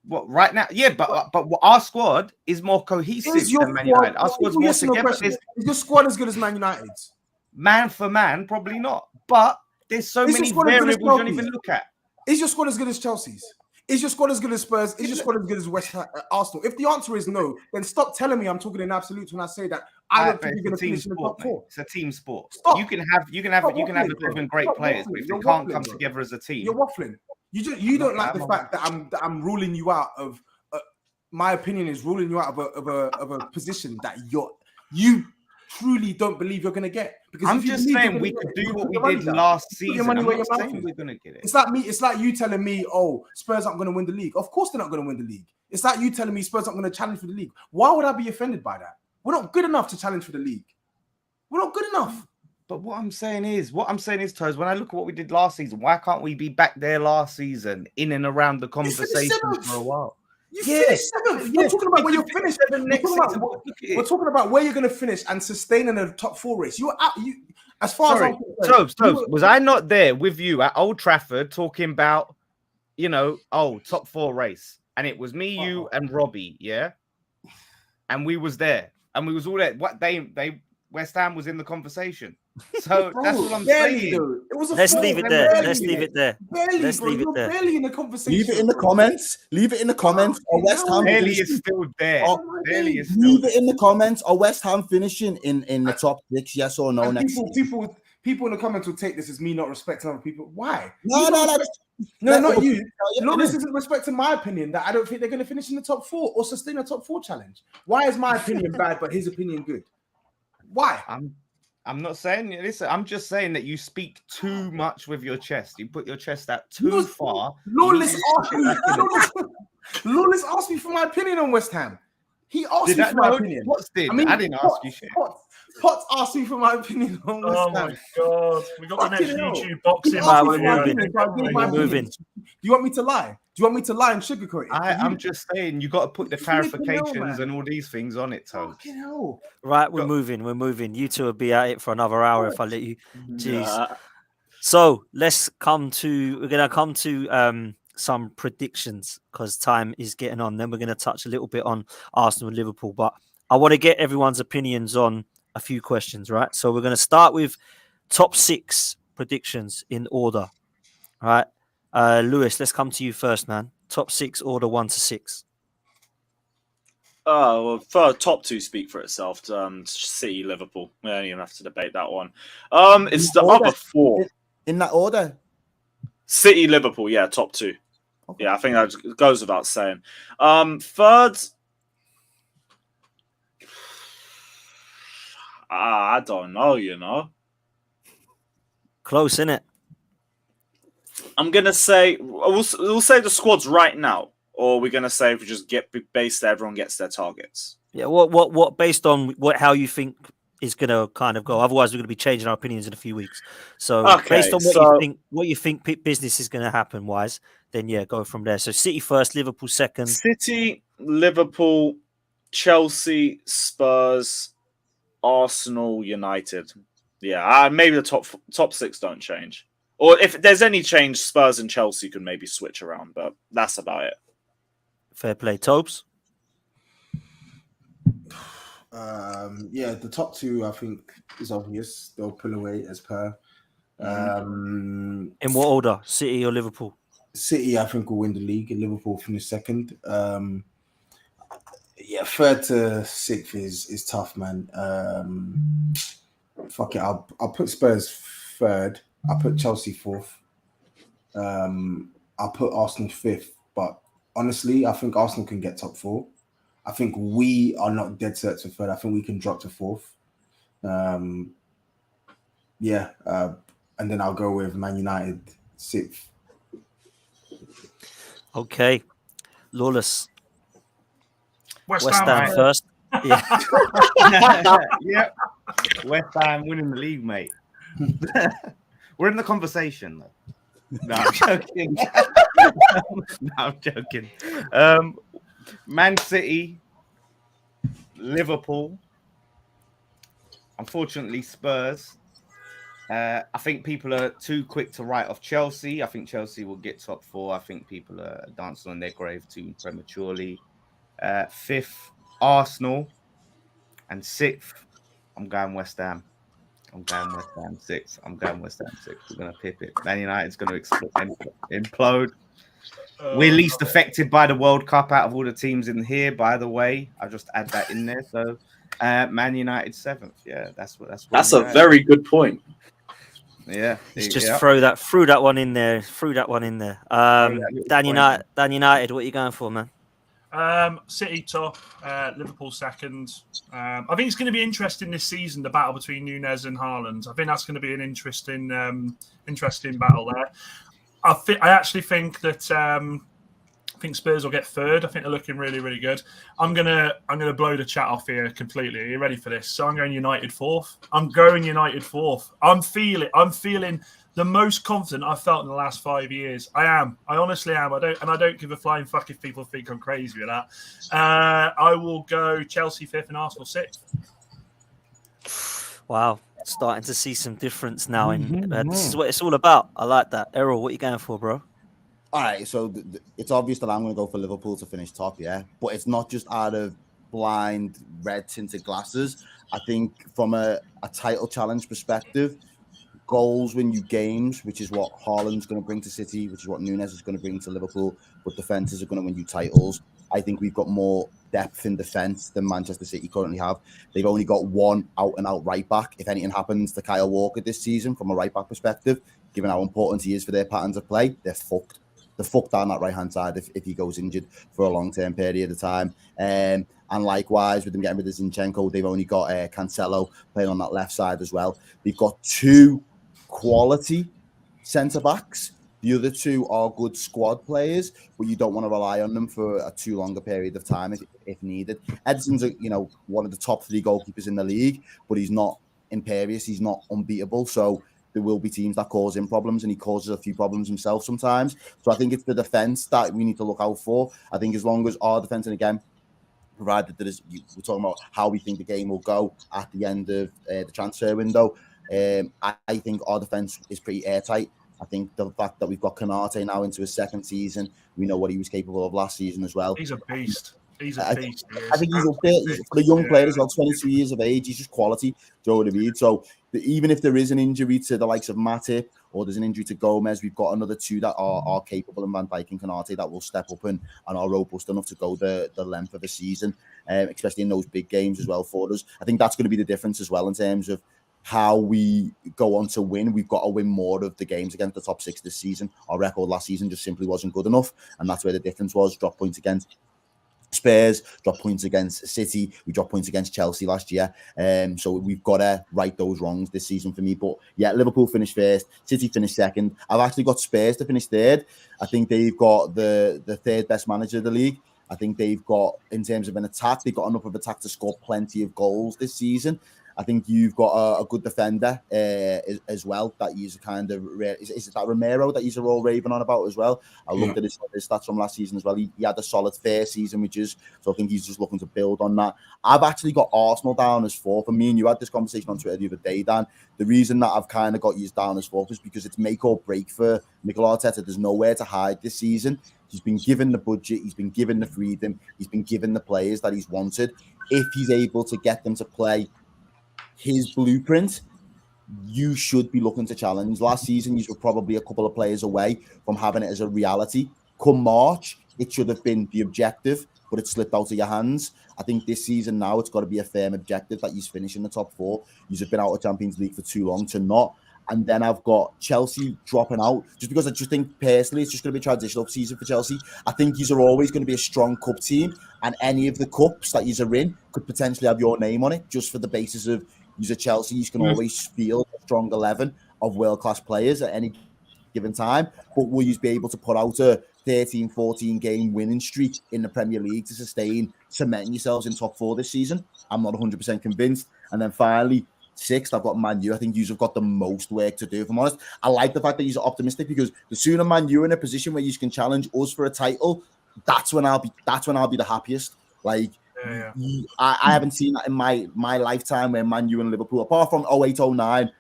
What right now? Yeah, but our squad is more cohesive Is your than Man squad? United. Our squad's more Yes or no together. question. There's Is your squad as good as Man United's? man for man, probably not. But there's so Is your many squad as good as variables you don't Chelsea's? even look at. Is your squad as good as Chelsea's? Is your squad as good as Spurs? Is your squad as good as West Ham, Arsenal? If the answer is no, then stop telling me I'm talking in absolutes when I say that I don't think you're going to finish in the top 4. It's a team sport. Stop. You can have waffling, 11 great Stop players, waffling. but if You're they can't waffling, come bro. together as a team, You're waffling. You don't like the I'm fact that I'm ruling you out of. My opinion is ruling you out of a position that you truly don't believe you're going to get. Because I'm if you just believe saying you're we gonna could get it, do you what put we your money did down. last Put your season. money I'm where not your mouth saying is. we're gonna get it. It's like you telling me, oh, Spurs aren't going to win the league. Of course they're not going to win the league. It's like you telling me Spurs aren't going to challenge for the league. Why would I be offended by that? We're not good enough to challenge for the league. We're not good enough. But what I'm saying is, Toes, when I look at what we did last season, why can't we be back there last season, in and around the conversation seventh. for a while? You finished 7th. We're talking about where you're finished. We're talking about where you're going to finish and sustain in the top 4 race. You're out. As far as I'm concerned, Tobes, was I not there with you at Old Trafford talking about, top 4 race? And it was me, you, and Robbie, yeah? And we was there. And we was all there. What West Ham was in the conversation. So that's what I'm saying. Dude. It was a Let's four. leave it there. Barely. Let's leave it there. Barely, Let's bro. leave it You're there. barely in the conversation. Leave it in the comments. Leave it in the comments. Or West Ham. Bailey is still there. Oh, Bailey is still Leave it in the comments. Or West Ham finishing in the top 6? Yes or no? And Next season? people in the comments will take this as me not respecting other people. Why? No. No, not you. Yeah, No, this isn't respecting my opinion that I don't think they're going to finish in the top 4 or sustain a top 4 challenge. Why is my opinion bad, but his opinion good? Why? I'm not saying listen, I'm just saying that you speak too much with your chest. You put your chest out too far. Lawless asked me for my opinion on West Ham. He asked me for my opinion. Potts did. I mean, I didn't ask you shit. Potts asked me for my opinion on West Oh Ham. my god, we got the next Fucking hell. YouTube boxing. You Right, asked me we're for my moving. opinion, so I gave my We're moving. opinion. Do you want me to lie? Do you want me to lie and sugarcoat it? I'm just saying, you got to put the Flipping hell, clarifications man. and all these things on it, Tobes. Fucking hell. Right, we're moving. You two will be at it for another hour if I let you. Jeez. Nah. So we're gonna come to some predictions because time is getting on. Then we're gonna touch a little bit on Arsenal and Liverpool, but I want to get everyone's opinions on a few questions, right? So we're gonna start with top 6 predictions in order. All right. Lewis, let's come to you first, man. Top 6 order 1 to 6. Well, for top 2 speak for itself. City, Liverpool. We don't even have to debate that one. It's the Order. other 4. In that order. City, Liverpool. Yeah, top 2. Okay. Yeah, I think that goes without saying. Third, I don't know. You know, Close, innit? I'm gonna say we'll say the squads right now, or we're gonna say if we just get based, everyone gets their targets. Yeah. What based on how you think is gonna kind of go? Otherwise, we're gonna be changing our opinions in a few weeks. So Okay, based on so- what you think business is gonna happen wise, then yeah, go from there. So City first, Liverpool second. City, Liverpool, Chelsea, Spurs, Arsenal, United. Yeah, maybe the top 6 don't change. Or if there's any change, Spurs and Chelsea could maybe switch around, but that's about it. Fair play, Tobes. Yeah, the top 2 I think is obvious. They'll pull away as per. In what order? City or Liverpool? City, I think, will win the league, and Liverpool finish second. Yeah, 3rd to 6th is tough, man. Fuck it, I'll put Spurs 3rd. I'll put Chelsea 4th. I'll put Arsenal 5th. But honestly, I think Arsenal can get top 4. I think we are not dead set to 3rd. I think we can drop to 4th. And then I'll go with Man United 6th. Okay. Lawless. West West Ham Ham first. Yeah. Yeah. West Ham winning the league, mate. We're in the conversation, though. No, I'm joking. No, I'm joking. Man City, Liverpool. Unfortunately, Spurs. I think people are too quick to write off Chelsea. I think Chelsea will get top 4. I think people are dancing on their grave too prematurely. 5th, Arsenal. And 6th, I'm going West Ham. 6th. I'm going West Ham 6th. We're going to pip it. Man United's going to implode. We're least affected by the World Cup out of all the teams in here, by the way. I'll just add that in there. So, Man United 7th. Yeah, that's a very good point. Yeah. Just threw that one in there. Dan United, what are you going for, man? City top, Liverpool second. I think it's going to be interesting this season, the battle between Nunez and Haaland. I think that's going to be an interesting battle there. I actually think that I think Spurs will get 3rd. I think they're looking really, really good. I'm gonna blow the chat off here completely. Are you ready for this? So I'm going United 4th. I'm feeling the most confident I've felt in the last 5 years. I honestly am. I don't give a flying fuck if people think I'm crazy with that. I will go Chelsea 5th and Arsenal 6th. Wow, starting to see some difference now. This is what it's all about. I like that. Errol, what are you going for, bro? All right, so it's obvious that I'm going to go for Liverpool to finish top, yeah? But it's not just out of blind red-tinted glasses. I think from a title challenge perspective, goals win you games, which is what Haaland's going to bring to City, which is what Nunez is going to bring to Liverpool, but defences are going to win you titles. I think we've got more depth in defence than Manchester City currently have. They've only got one out-and-out right-back. If anything happens to Kyle Walker this season from a right-back perspective, given how important he is for their patterns of play, they're fucked. They're fucked on that right-hand side if he goes injured for a long-term period of time. And likewise, with them getting rid of Zinchenko, they've only got Cancelo playing on that left side as well. They've got 2 quality centre-backs The other two are good squad players, but you don't want to rely on them for a too long a period of time if needed. Edison's one of the top 3 goalkeepers in the league, but he's not imperious. He's not unbeatable. So there will be teams that cause him problems, and he causes a few problems himself sometimes. So I think it's the defence that we need to look out for. I think as long as our defence, and again, provided that we're talking about how we think the game will go at the end of the transfer window, I think our defence is pretty airtight. I think the fact that we've got Konate now into his 2nd season, we know what he was capable of last season as well. He's a beast. He's a beast. I think he's up there. For a young player as well, 22 years of age, he's just quality. Do you know what I mean? So even if there is an injury to the likes of Matip or there's an injury to Gomez, we've got another 2 that are capable in Van Dijk and Konate that will step up and are robust enough to go the length of a season, especially in those big games as well for us. I think that's going to be the difference as well in terms of how we go on to win. We've got to win more of the games against the top 6 this season. Our record last season just simply wasn't good enough, and that's where the difference was. Drop points against Spurs, drop points against City, we dropped points against Chelsea last year. So we've got to right those wrongs this season for me. But yeah, Liverpool finished 1st, City finished 2nd. I've actually got Spurs to finish 3rd. I think they've got the 3rd best manager of the league. I think they've got, in terms of an attack, they've got enough of attack to score plenty of goals this season. I think you've got a good defender as well. That he's kind of is it that Romero that he's all raving on about as well? I looked at his stats from last season as well. He had a solid 1st season, so I think he's just looking to build on that. I've actually got Arsenal down as 4th. For me and you had this conversation on Twitter the other day, Dan. The reason that I've kind of got you down as 4th is because it's make or break for Mikel Arteta. There's nowhere to hide this season. He's been given the budget, he's been given the freedom, he's been given the players that he's wanted. If he's able to get them to play his blueprint, you should be looking to challenge. Last season, you were probably a couple of players away from having it as a reality. Come March, it should have been the objective, but it slipped out of your hands. I think this season now, it's got to be a firm objective that he's finishing the top 4. He's been out of Champions League for too long to not. And then I've got Chelsea dropping out, just because I just think personally it's just going to be a transitional season for Chelsea. I think these are always going to be a strong cup team, and any of the cups that these are in could potentially have your name on it, just for the basis of these are Chelsea. You can always field a strong 11 of world-class players at any given time, but will you be able to put out a 13, 14 game winning streak in the Premier League to cement yourselves in top 4 this season? I'm not 100% convinced. And then finally, 6th, I've got Man U. I think you've got the most work to do, if I'm honest. I like the fact that you're optimistic, because the sooner Man U are in a position where you can challenge us for a title, that's when I'll be the happiest. Like, I haven't seen that in my lifetime where Man U and Liverpool, apart from 08-09,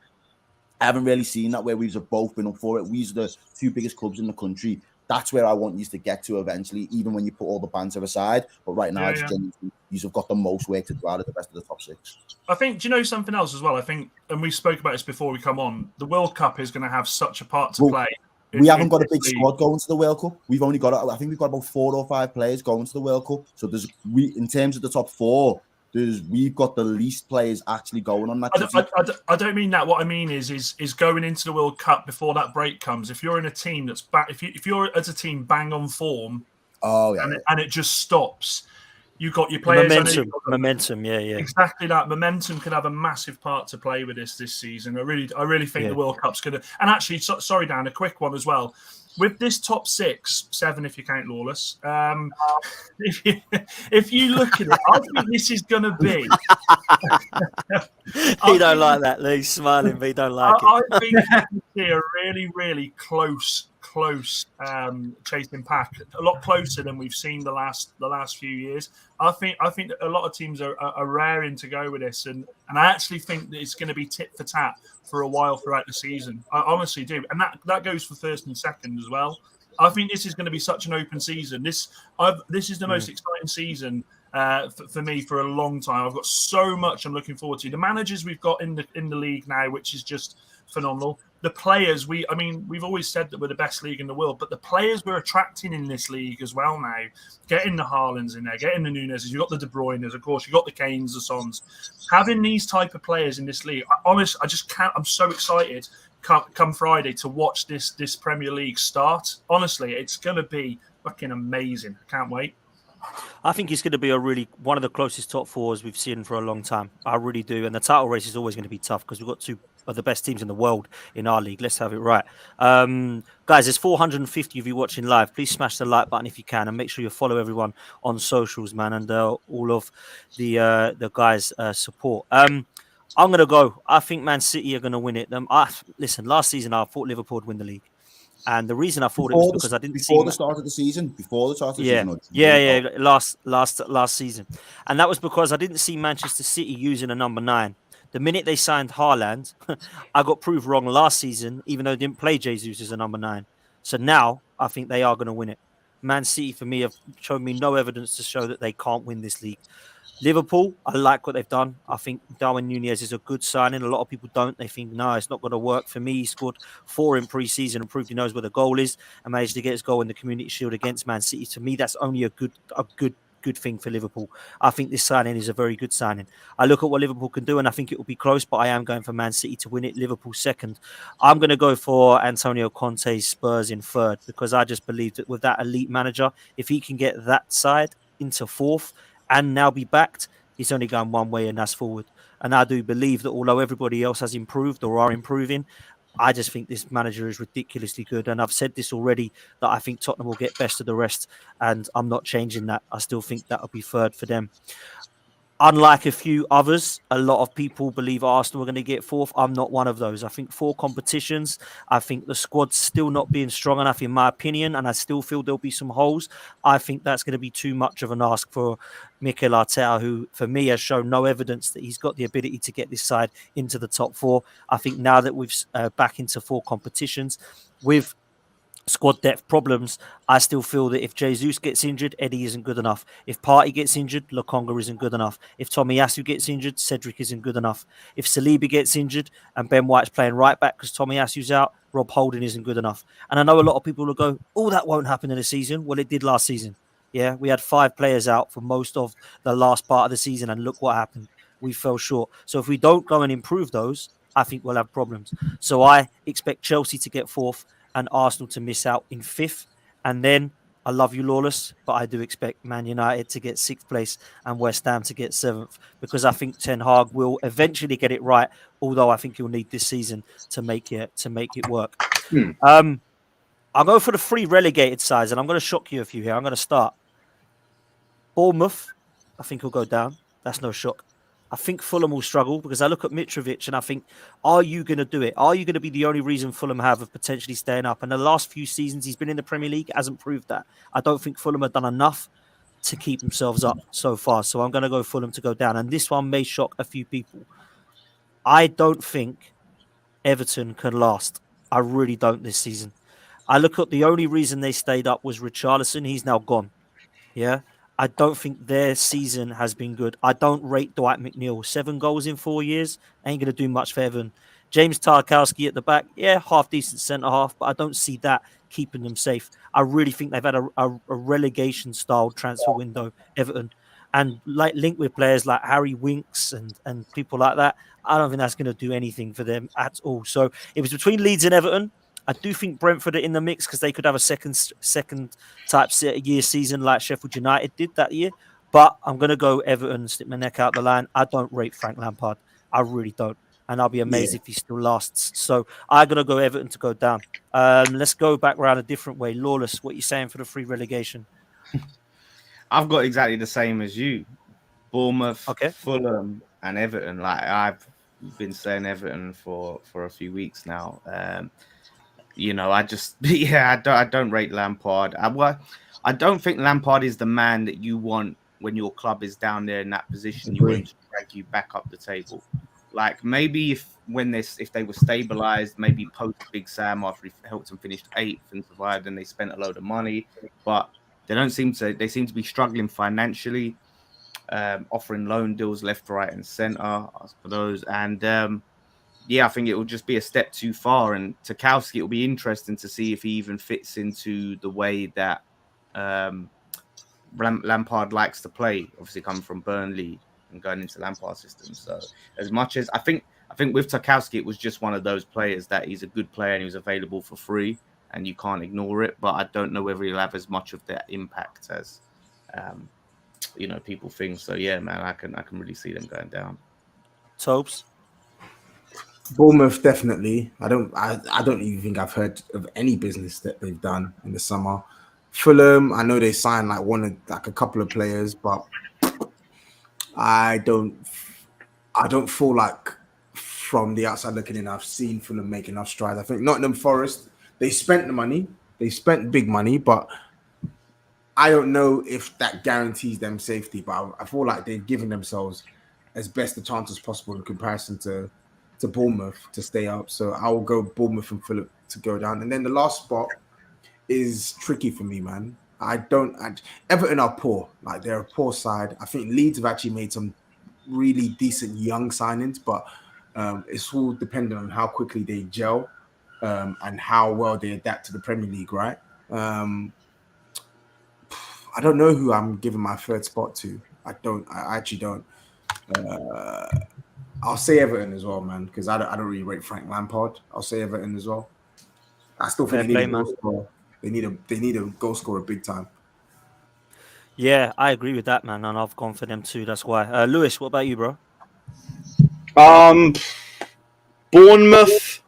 I haven't really seen that where we've both been up for it. We're the 2 biggest clubs in the country. That's where I want you to get to eventually, even when you put all the banter aside. But right now, you've got the most work to do out of the rest of the top 6. I think, do you know something else as well? I think, and we spoke about this before we come on, the World Cup is going to have such a part to play. We haven't got a big squad going to the World Cup. We've only got, I think we've got about 4 or 5 players going to the World Cup. So in terms of the top 4, we've got the least players actually going on that. I don't mean that. What I mean is going into the World Cup before that break comes. If you're in a team that's back, if you're as a team bang on form, and it just stops. You've got your players. Momentum, yeah. Exactly that. Momentum could have a massive part to play with this season. I really think the World Cup's going to... And actually, sorry, Dan, a quick one as well. With this top 6, 7 if you count Lawless, if you look at it, I think this is going to be... He don't like that, Lee. He's smiling, but he don't like it. I think we see a really, really close chasing pack, a lot closer than we've seen the last few years. I think that a lot of teams are raring to go with this, and I actually think that it's going to be tit for tat for a while throughout the season. I honestly do, and that goes for 1st and 2nd as well. I think this is going to be such an open season. This is the most exciting season for me for a long time. I've got so much I'm looking forward to. The managers we've got in the league now, which is just phenomenal. The players, we've always said that we're the best league in the world, but the players we're attracting in this league as well now, getting the Haalands in there, getting the Nunes, you've got the De Bruynes, of course, you've got the Kanes, the Sons. Having these type of players in this league, I just can't, I'm so excited come Friday to watch this Premier League start. Honestly, it's going to be fucking amazing. I can't wait. I think it's going to be one of the closest top 4s we've seen for a long time. I really do. And the title race is always going to be tough because we've got 2 of the best teams in the world in our league. Let's have it right. Guys, there's 450 of you watching live. Please smash the like button if you can, and make sure you follow everyone on socials, man, and all of the guys' support. I'm going to go. I think Man City are going to win it. Listen, last season I thought Liverpool would win the league. And the reason I thought it was because I didn't see... Before the start of the season? Last season. And that was because I didn't see Manchester City using a number 9. The minute they signed Haaland, I got proved wrong last season, even though they didn't play Jesus as a number 9. So now I think they are going to win it. Man City, for me, have shown me no evidence to show that they can't win this league. Liverpool, I like what they've done. I think Darwin Núñez is a good signing. A lot of people don't. They think, no, it's not going to work. For me, he scored 4 in pre-season and proved he knows where the goal is and managed to get his goal in the Community Shield against Man City. To me, that's only a good thing for Liverpool. I think this signing is a very good signing. I look at what Liverpool can do and I think it will be close, but I am going for Man City to win it. Liverpool second. I'm going to go for Antonio Conte's Spurs in third because I just believe that with that elite manager, if he can get that side into fourth and now be backed, he's only going one way and that's forward. And I do believe that although everybody else has improved or are improving, I just think this manager is ridiculously good. And I've said this already, that I think Tottenham will get best of the rest. And I'm not changing that. I still think that'll be third for them. Unlike a few others, a lot of people believe Arsenal are going to get fourth. I'm not one of those. I think 4 competitions. I think the squad's still not being strong enough, in my opinion, and I still feel there'll be some holes. I think that's going to be too much of an ask for Mikel Arteta, who, for me, has shown no evidence that he's got the ability to get this side into the top 4. I think now that we've back into 4 competitions with squad depth problems, I still feel that if Jesus gets injured, Eddie isn't good enough. If Partey gets injured, Lokonga isn't good enough. If Tomiyasu gets injured, Cedric isn't good enough. If Saliba gets injured and Ben White's playing right back because Tomiyasu's out, Rob Holding isn't good enough. And I know a lot of people will go, oh, that won't happen in a season. Well, it did last season. Yeah, we had 5 players out for most of the last part of the season, and look what happened. We fell short. So if we don't go and improve those, I think we'll have problems. So I expect Chelsea to get 4th and Arsenal to miss out in 5th. And then, I love you, Lawless, but I do expect Man United to get 6th place and West Ham to get 7th because I think Ten Hag will eventually get it right, although I think he'll need this season to make it work. I'll go for the 3 relegated sides, and I'm going to shock you a few here. I'm going to start. Bournemouth, I think will go down. That's no shock. I think Fulham will struggle because I look at Mitrovic and I think, are you going to do it? Are you going to be the only reason Fulham have of potentially staying up? And the last few seasons he's been in the Premier League hasn't proved that. I don't think Fulham have done enough to keep themselves up so far. So I'm going to go Fulham to go down. And this one may shock a few people. I don't think Everton can last. I really don't this season. I look at the only reason they stayed up was Richarlison. He's now gone. Yeah. I don't think their season has been good. I don't rate Dwight McNeil. 7 goals in 4 years ain't going to do much for Everton. James Tarkowski at the back, yeah, half-decent centre-half, but I don't see that keeping them safe. I really think they've had a relegation-style transfer window, Everton. And like linked with players like Harry Winks and people like that, I don't think that's going to do anything for them at all. So it was between Leeds and Everton. I do think Brentford are in the mix because they could have a second type year season like Sheffield United did that year. But I'm going to go Everton, stick my neck out the line. I don't rate Frank Lampard. I really don't. And I'll be amazed if he still lasts. So I'm going to go Everton to go down. Let's go back around a different way. Lawless, what are you saying for the 3 relegation? I've got exactly the same as you. Bournemouth, okay, Fulham, and Everton. Like I've been saying Everton for a few weeks now. I just I don't rate Lampard. I don't think Lampard is the man that you want when your club is down there in that position. You want to drag you back up the table. Like maybe if they were stabilized, maybe post Big Sam after he helped them finish 8th and survived, and they spent a load of money, but they seem to be struggling financially, offering loan deals left, right, and center for those. And I think it will just be a step too far. And Tarkowski, it will be interesting to see if he even fits into the way that Lampard likes to play. Obviously, coming from Burnley and going into Lampard's system. So, as much as I think with Tarkowski, it was just one of those players that he's a good player and he was available for free, and you can't ignore it. But I don't know whether he'll have as much of that impact as people think. So, yeah, man, I can really see them going down. Tobes. Bournemouth definitely. I don't even think I've heard of any business that they've done in the summer. Fulham, I know they signed like a couple of players, but I don't feel like from the outside looking in, I've seen Fulham make enough strides. I think Nottingham Forest, they spent the money, they spent big money, but I don't know if that guarantees them safety. But I feel like they've given themselves as best a chance as possible in comparison to Bournemouth to stay up. So I will go Bournemouth and Fulham to go down. And then the last spot is tricky for me, man. Everton are poor. Like, they're a poor side. I think Leeds have actually made some really decent young signings, but it's all dependent on how quickly they gel and how well they adapt to the Premier League, right? I don't know who I'm giving my third spot to. I actually don't. I'll say Everton as well, man, because I don't really rate Frank Lampard. I'll say Everton as well. I still think they need a goal scorer. They need a goal scorer big time. Yeah, I agree with that, man, and I've gone for them too. That's why. Lewis, what about you, bro? Bournemouth.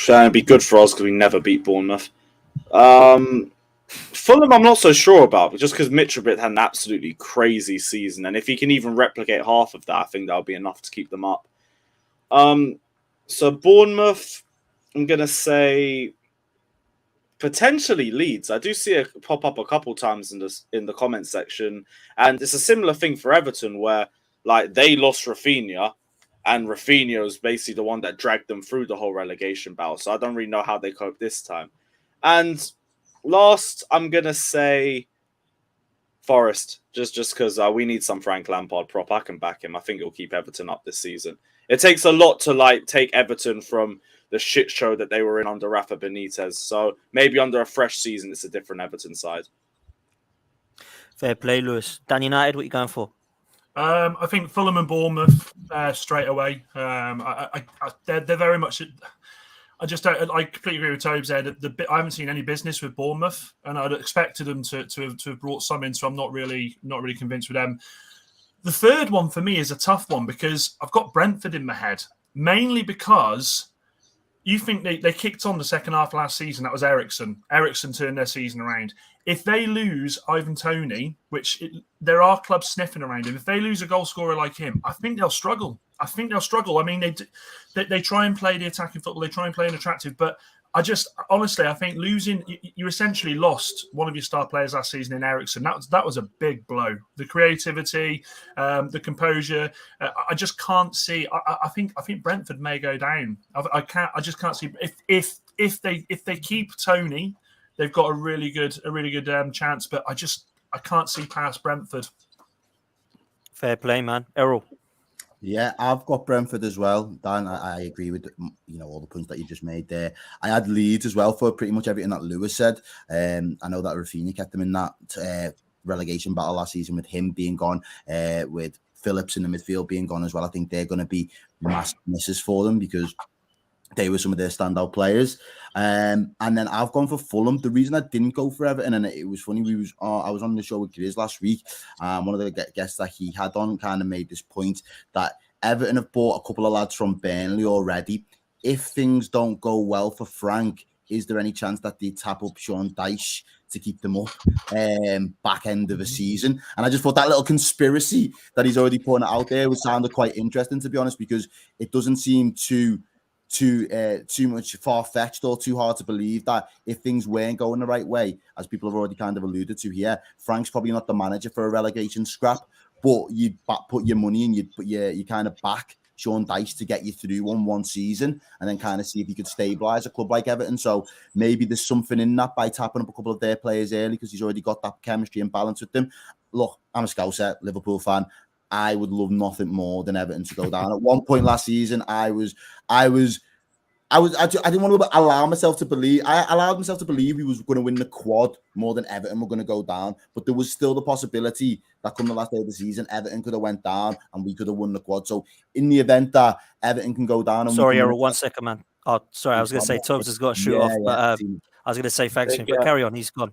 It'd be good for us because we never beat Bournemouth. Fulham, I'm not so sure about, just because Mitrovic had an absolutely crazy season, and if he can even replicate half of that, I think that'll be enough to keep them up. So Bournemouth, I'm gonna say potentially Leeds. I do see it pop up a couple times in the comment section, and it's a similar thing for Everton, where like they lost Rafinha, and Rafinha was basically the one that dragged them through the whole relegation battle. So I don't really know how they cope this time. And last, I'm going to say Forest, just because we need some Frank Lampard prop. I can back him. I think he'll keep Everton up this season. It takes a lot to take Everton from the shit show that they were in under Rafa Benitez. So maybe under a fresh season, it's a different Everton side. Fair play, Lewis. Dan United, what are you going for? I think Fulham and Bournemouth straight away. They're very much... I completely agree with Tobes there. I haven't seen any business with Bournemouth, and I'd expected them to have brought some in, so I'm not really convinced with them. The third one for me is a tough one because I've got Brentford in my head, mainly because you think they kicked on the second half last season. That was Ericsson. Ericsson turned their season around. If they lose Ivan Toney, there are clubs sniffing around him, if they lose a goal scorer like him, I think they'll struggle. I mean, they try and play the attacking football. They try and play an attractive, but honestly, I think losing, you essentially lost one of your star players last season in Ericsson. That was a big blow. The creativity, the composure. I just can't see. I think Brentford may go down. I just can't see if they keep Toney, they've got a really good chance. But I can't see past Brentford. Fair play, man. Errol. Yeah, I've got Brentford as well. Dan, I agree with all the points that you just made there. I had Leeds as well for pretty much everything that Lewis said. I know that Rafinha kept them in that relegation battle last season with him being gone, with Phillips in the midfield being gone as well. I think they're going to be massive misses for them because they were some of their standout players. And then I've gone for Fulham. The reason I didn't go for Everton, and it was funny, I was on the show with Grizz last week. One of the guests that he had on kind of made this point that Everton have bought a couple of lads from Burnley already. If things don't go well for Frank, is there any chance that they tap up Sean Dyche to keep them up back end of the season? And I just thought that little conspiracy that he's already putting out there was sounded quite interesting, to be honest, because it doesn't seem too much far-fetched or too hard to believe that if things weren't going the right way, as people have already kind of alluded to here, Frank's probably not the manager for a relegation scrap, but you'd put your money and you kind of back Sean Dyche to get you through one season and then kind of see if he could stabilise a club like Everton. So maybe there's something in that by tapping up a couple of their players early because he's already got that chemistry and balance with them. Look, I'm a Scouser, Liverpool fan. I would love nothing more than Everton to go down. At one point last season, I didn't want to allow myself to believe. I allowed myself to believe he was going to win the quad more than Everton were going to go down. But there was still the possibility that come the last day of the season, Everton could have went down and we could have won the quad. So in the event that Everton can go down, and sorry, Errol, 1 second, man. Oh, sorry, I was going to say Tubbs has got to shoot off, but I was going to say thanks to him, but carry on. He's gone.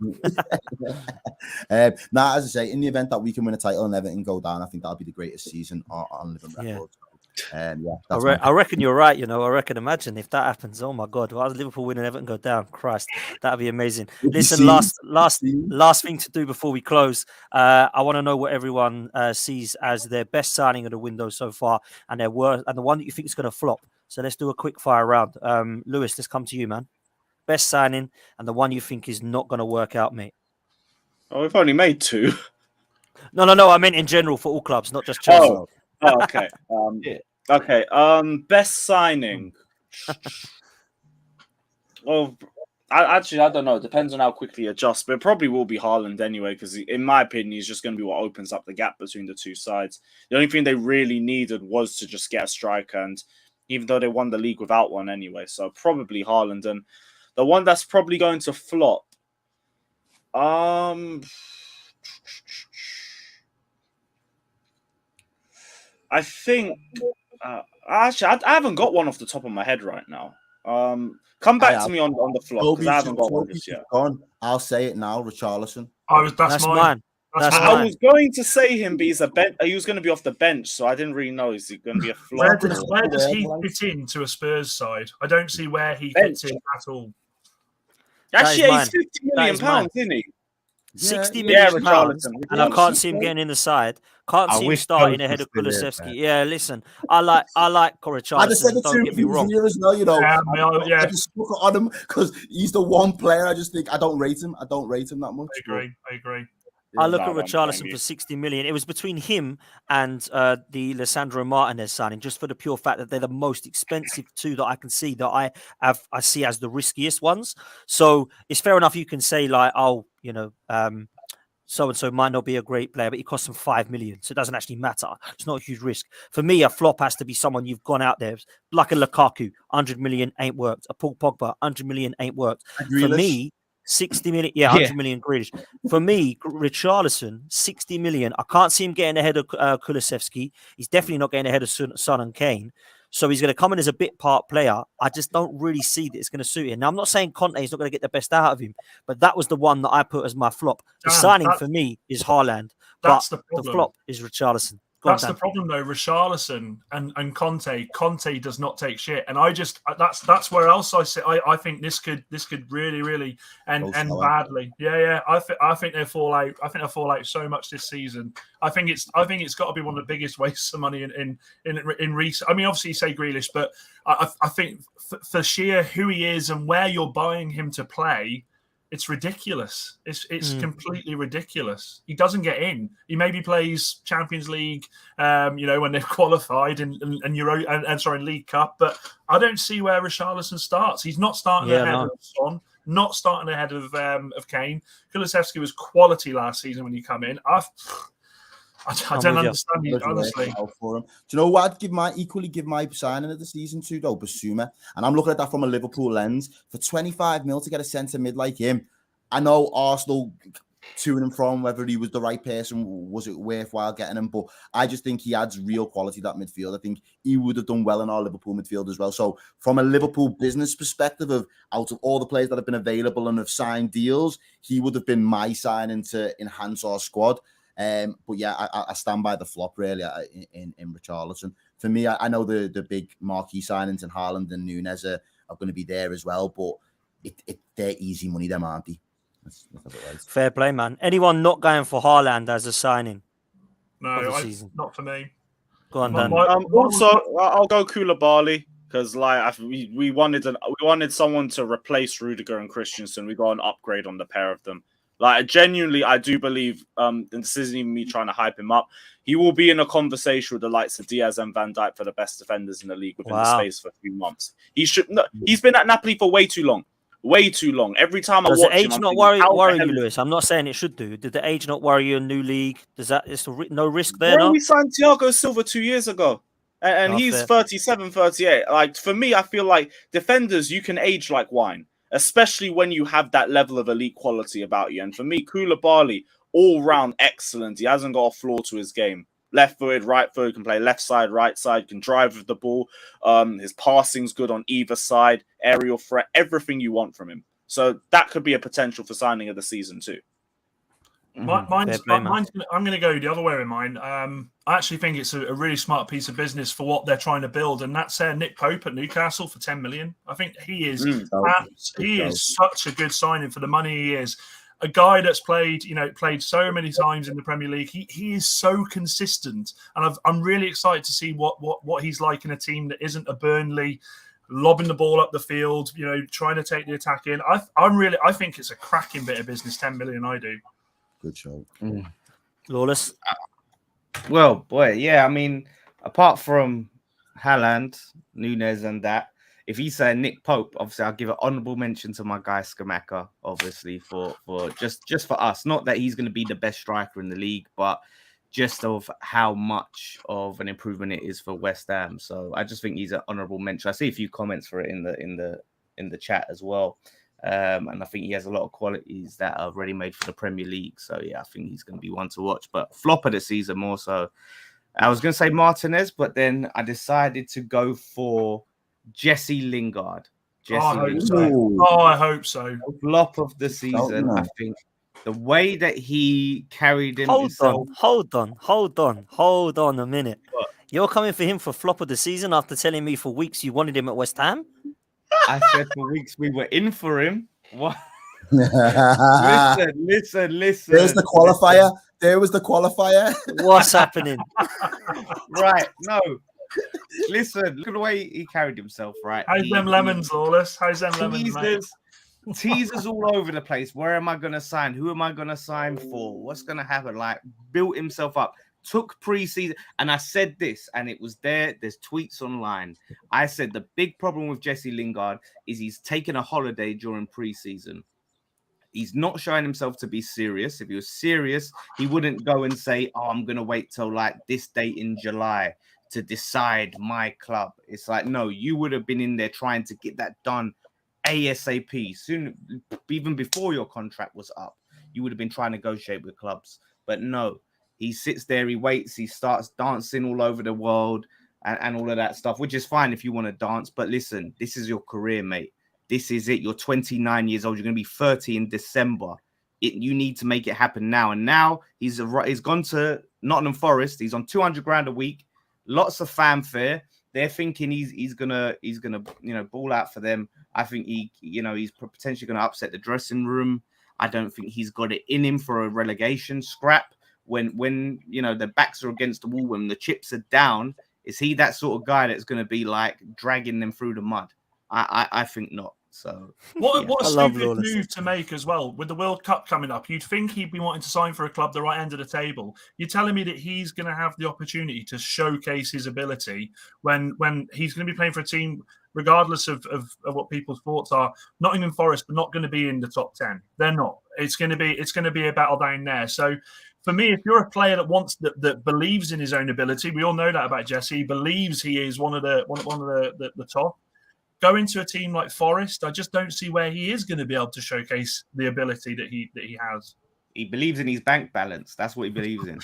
As I say, in the event that we can win a title and Everton go down, I think that'll be the greatest season on living record. Yeah, I, that's I reckon you're right. I reckon. Imagine if that happens. Oh my God! Why does Liverpool win and Everton go down? Christ, that'd be amazing. Listen, last thing to do before we close. I want to know what everyone sees as their best signing of the window so far, and their worst, and the one that you think is going to flop. So let's do a quick fire round. Lewis, let's come to you, man. Best signing and the one you think is not going to work out, mate. Oh, we've only made 2. No. I meant in general for all clubs, not just Chelsea. Okay. Yeah. Okay. Best signing. Well, I don't know. It depends on how quickly he adjusts, but it probably will be Haaland anyway, because in my opinion, he's just going to be what opens up the gap between the two sides. The only thing they really needed was to just get a striker, and even though they won the league without one anyway, so probably Haaland. And the one that's probably going to flop. I think actually I haven't got one off the top of my head right now. Come back to me on the flop, because I haven't got one just yet. I'll say it now, Richarlison. That's mine. I was going to say him, but he was going to be off the bench, so I didn't really know. Is he going to be a flop? Where does he fit into a Spurs side? I don't see where he fits in at all. Actually, he's £50 million, isn't he? 60 million pounds, Richarlison. And I can't see him getting in the side. Can't see him starting ahead of Kulusevski. Yeah, listen, I like Richarlison. I just said it don't get me wrong. As well, Yeah. I just stuck it on him because he's the one player I just think I don't rate him. I don't rate him that much. I agree. I look at Richarlison for 60 million. It was between him and the Lisandro Martinez signing, just for the pure fact that they're the most expensive two that I can see that I see as the riskiest ones. So it's fair enough. You can say like, so and so might not be a great player, but he costs them 5 million, so it doesn't actually matter. It's not a huge risk. For me, a flop has to be someone you've gone out there like a Lukaku, 100 million ain't worked. A Paul Pogba, 100 million ain't worked. For me, 60 million, 100 million Grealish. For me, Richarlison, 60 million. I can't see him getting ahead of Kulusevski. He's definitely not getting ahead of Son and Kane. So he's going to come in as a bit part player. I just don't really see that it's going to suit him. Now, I'm not saying Conte is not going to get the best out of him, but that was the one that I put as my flop. The signing for me is Haaland, but the flop is Richarlison. The problem, though. Richarlison and Conte. Conte does not take shit, and that's where else I say I think this could really end badly. Yeah. I think they'll fall out. I think they'll fall out so much this season. I think it's got to be one of the biggest wastes of money in recent. I mean, obviously you say Grealish, but I think for sheer who he is and where you're buying him to play, it's ridiculous. It's completely ridiculous. He doesn't get in. He maybe plays Champions League, when they've qualified and Euro and League Cup. But I don't see where Richarlison starts. He's not starting ahead of Son, not starting ahead of Kane. Kulusevski was quality last season when he come in. I don't understand it, honestly. For him. Do you know what I'd equally give my signing of the season to, though? Basuma. And I'm looking at that from a Liverpool lens. For 25 mil to get a centre mid like him, I know Arsenal to and from whether he was the right person, was it worthwhile getting him? But I just think he adds real quality to that midfield. I think he would have done well in our Liverpool midfield as well. So from a Liverpool business perspective, out of all the players that have been available and have signed deals, he would have been my signing to enhance our squad. But yeah, I stand by the flop really in Richarlison. For me, I know the big marquee signings in Haaland and Nunes are going to be there as well, but they're easy money, them aren't they? That's fair play, man. Anyone not going for Haaland as a signing? No, not for me. Go on, Dan. Also, I'll go Koulibaly because we wanted someone to replace Rudiger and Christensen. We got an upgrade on the pair of them. Genuinely, I do believe, and this isn't even me trying to hype him up, he will be in a conversation with the likes of Diaz and Van Dijk for the best defenders in the league within the space for a few months. He's been at Napoli for way too long. Way too long. Every time Does I watch the age him, not worry you, Lewis? I'm not saying it should do. Did the age not worry you? A new league? Is no risk there? We signed Thiago Silva 2 years ago. And he's 37, 38. For me, I feel like defenders, you can age like wine, especially when you have that level of elite quality about you. And for me, Koulibaly, all round excellent. He hasn't got a flaw to his game. Left footed, right footed, can play left side, right side, can drive with the ball. His passing's good on either side, aerial threat, everything you want from him. So that could be a potential for signing of the season too. I'm going to go the other way in mine. I actually think it's a really smart piece of business for what they're trying to build, and that's Nick Pope at Newcastle for 10 million. I think he is such a good signing for the money he is. A guy that's played so many times in the Premier League. He is so consistent, and I'm really excited to see what he's like in a team that isn't a Burnley, lobbing the ball up the field, trying to take the attack in. I think it's a cracking bit of business. 10 million, I do. Good show. Lawless. Well, boy, yeah. I mean, apart from Haaland, Nunes, and that, if you say Nick Pope, obviously I'll give an honourable mention to my guy Skamaka, obviously for just for us. Not that he's going to be the best striker in the league, but just of how much of an improvement it is for West Ham. So I just think he's an honourable mention. I see a few comments for it in the chat as well. And I think he has a lot of qualities that are ready made for the Premier League. So yeah, I think he's going to be one to watch. But flop of the season more so. I was going to say Martinez, but then I decided to go for Jesse Lingard. I hope so. Flop of the season, I think. The way that he carried himself. Hold on a minute. What? You're coming for him for flop of the season after telling me for weeks you wanted him at West Ham? I said for weeks we were in for him. What? Listen. There's the qualifier. There was the qualifier. What's happening? Right. No. Listen. Look at the way he carried himself. Right. How's them lemons, Lawless? How's them lemons, mate? Teasers all over the place. Where am I going to sign? Who am I going to sign for? What's going to happen? Like, built himself up. Took pre-season, and I said this, and it was there. There's tweets online. I said the big problem with Jesse Lingard is he's taken a holiday during pre-season. He's not showing himself to be serious. If he was serious, he wouldn't go and say, "Oh, I'm gonna wait till like this date in July to decide my club." It's like, no, you would have been in there trying to get that done ASAP, soon, even before your contract was up. You would have been trying to negotiate with clubs, but no. He sits there, he waits, he starts dancing all over the world and all of that stuff, which is fine if you want to dance. But listen, this is your career, mate. This is it. You're 29 years old. You're going to be 30 in December. You need to make it happen now. And now he's gone to Nottingham Forest. He's on 200 grand a week. Lots of fanfare. They're thinking he's gonna ball out for them. I think he's potentially going to upset the dressing room. I don't think he's got it in him for a relegation scrap. When the backs are against the wall, when the chips are down, is he that sort of guy that's going to be like dragging them through the mud? I think not. So what a stupid move to make as well. With the World Cup coming up, you'd think he'd be wanting to sign for a club the right end of the table. You're telling me that he's going to have the opportunity to showcase his ability when he's going to be playing for a team, regardless of what people's thoughts are. Nottingham Forest are not going to be in the top 10. They're not. It's going to be a battle down there. So for me, if you're a player that believes in his own ability, we all know that about Jesse. He believes he is one of the top. Go into a team like Forest. I just don't see where he is going to be able to showcase the ability that he has. He believes in his bank balance. That's what he believes in.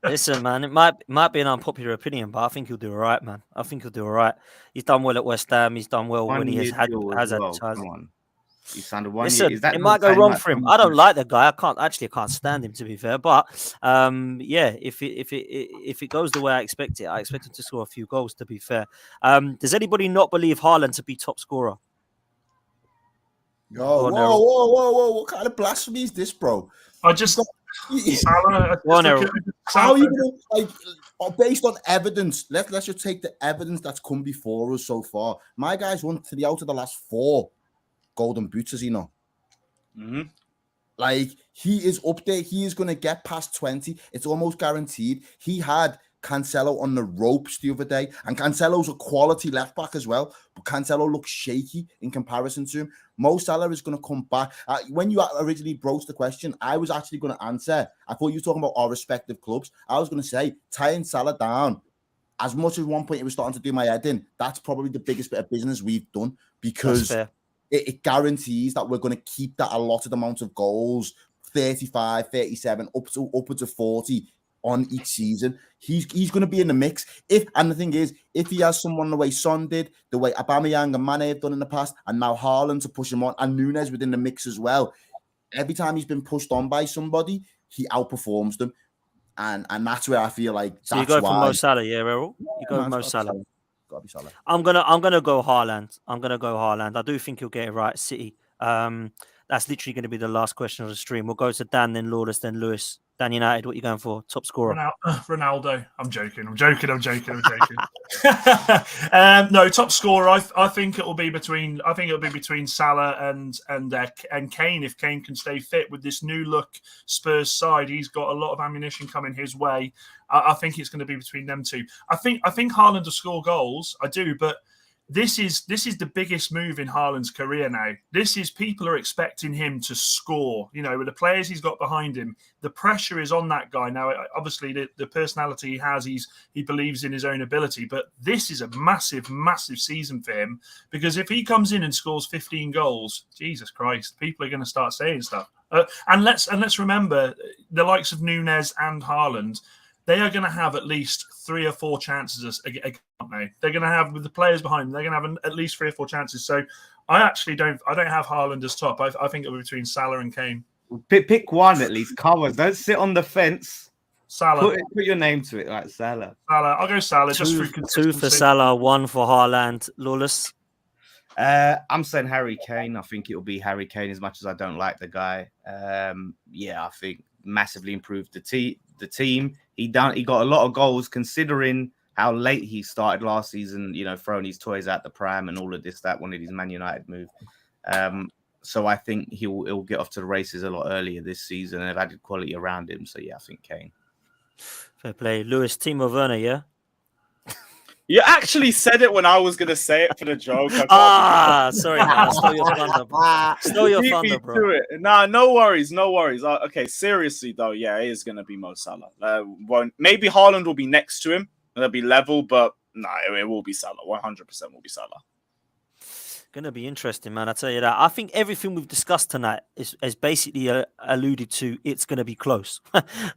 Listen, man, it might be an unpopular opinion, but I think he'll do all right, man. I think he'll do all right. He's done well at West Ham. He's done well when he has had time. He signed a 1 Listen, year. it might go wrong for him. I don't like the guy. I can't stand him, to be fair. But if it goes the way I expect him to score a few goals, to be fair. Does anybody not believe Haaland to be top scorer? Whoa! What kind of blasphemy is this, bro? I just how are you gonna, based on evidence? Let's just take the evidence that's come before us so far. My guy's won 3 out of the last 4 golden boots, as you know. Mm-hmm. Like, he is up there. He is going to get past 20. It's almost guaranteed. He had Cancelo on the ropes the other day, and Cancelo's a quality left back as well, but Cancelo looks shaky in comparison to him. Mo Salah is going to come back. When you originally broached the question, I was actually going to answer. I thought you were talking about our respective clubs. I was going to say, tying Salah down, as much as one point it was starting to do my head in, that's probably the biggest bit of business we've done, because it guarantees that we're going to keep that allotted amount of goals, 35, 37, upwards of 40 on each season. He's going to be in the mix. And the thing is, if he has someone the way Son did, the way Aubameyang and Mane have done in the past, and now Haaland to push him on, and Nunes within the mix as well, every time he's been pushed on by somebody, he outperforms them. And that's where I feel like So that's you go for why. Mo Salah, yeah, Errol? You go Man, for Mo it's Salah. Gotta be Salah. I'm gonna go Haaland. I do think he'll get it right. City. That's literally going to be the last question of the stream. We'll go to Dan, then Lawless, then Lewis. Dan United, what are you going for? Top scorer? Ronaldo. I'm joking. No, top scorer. I think it'll be between. I think it'll be between Salah and Kane. If Kane can stay fit with this new look Spurs side, he's got a lot of ammunition coming his way. I think it's going to be between them two. I think Haaland will score goals. I do, but this is the biggest move in Haaland's career now. This is people are expecting him to score. You know, with the players he's got behind him, the pressure is on that guy now. Obviously, the personality he has, he believes in his own ability. But this is a massive, massive season for him because if he comes in and scores 15 goals, Jesus Christ, people are going to start saying stuff. And let's remember the likes of Núñez and Haaland. They are going to have at least 3 or 4 chances again, aren't they? They're going to have, with the players behind them, they're going to have at least 3 or 4 chances. So I actually don't have Haaland as top. I think it'll be between Salah and Kane. Pick one at least. Covers. Don't sit on the fence. Salah. Put your name to it, like Salah. I'll go Salah. Just for two for Salah, 1 for Haaland. Lawless. I'm saying Harry Kane. I think it'll be Harry Kane as much as I don't like the guy. I think massively improved the team. He got a lot of goals considering how late he started last season, you know, throwing his toys out the pram and all of this, that wanted his Man United move. So I think he'll get off to the races a lot earlier this season and have added quality around him. So yeah, I think Kane. Fair play. Lewis, Timo Werner, yeah? You actually said it when I was going to say it for the joke. Sorry, man. I stole your thunder, bro. Stole your thunder, bro. Nah, no worries. Okay, seriously, though, yeah, it is going to be Mo Salah. Maybe Haaland will be next to him. They'll be level, but no, it will be Salah. 100% will be Salah. Going to be interesting, man. I tell you that. I think everything we've discussed tonight is basically alluded to. It's going to be close.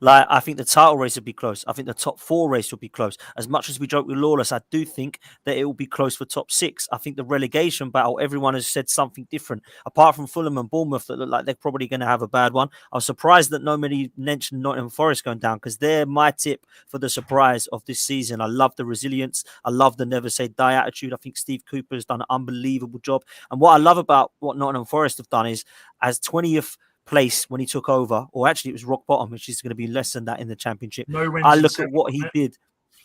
Like, I think the title race will be close. I think the top 4 race will be close. As much as we joke with Lawless, I do think that it will be close for top 6. I think the relegation battle, everyone has said something different. Apart from Fulham and Bournemouth, that look like they're probably going to have a bad one. I was surprised that nobody mentioned Nottingham Forest going down because they're my tip for the surprise of this season. I love the resilience. I love the never say die attitude. I think Steve Cooper's done an unbelievable job. And what I love about what Nottingham Forest have done is, as 20th place when he took over, or actually it was rock bottom, which is going to be less than that in the Championship. I look at what he did.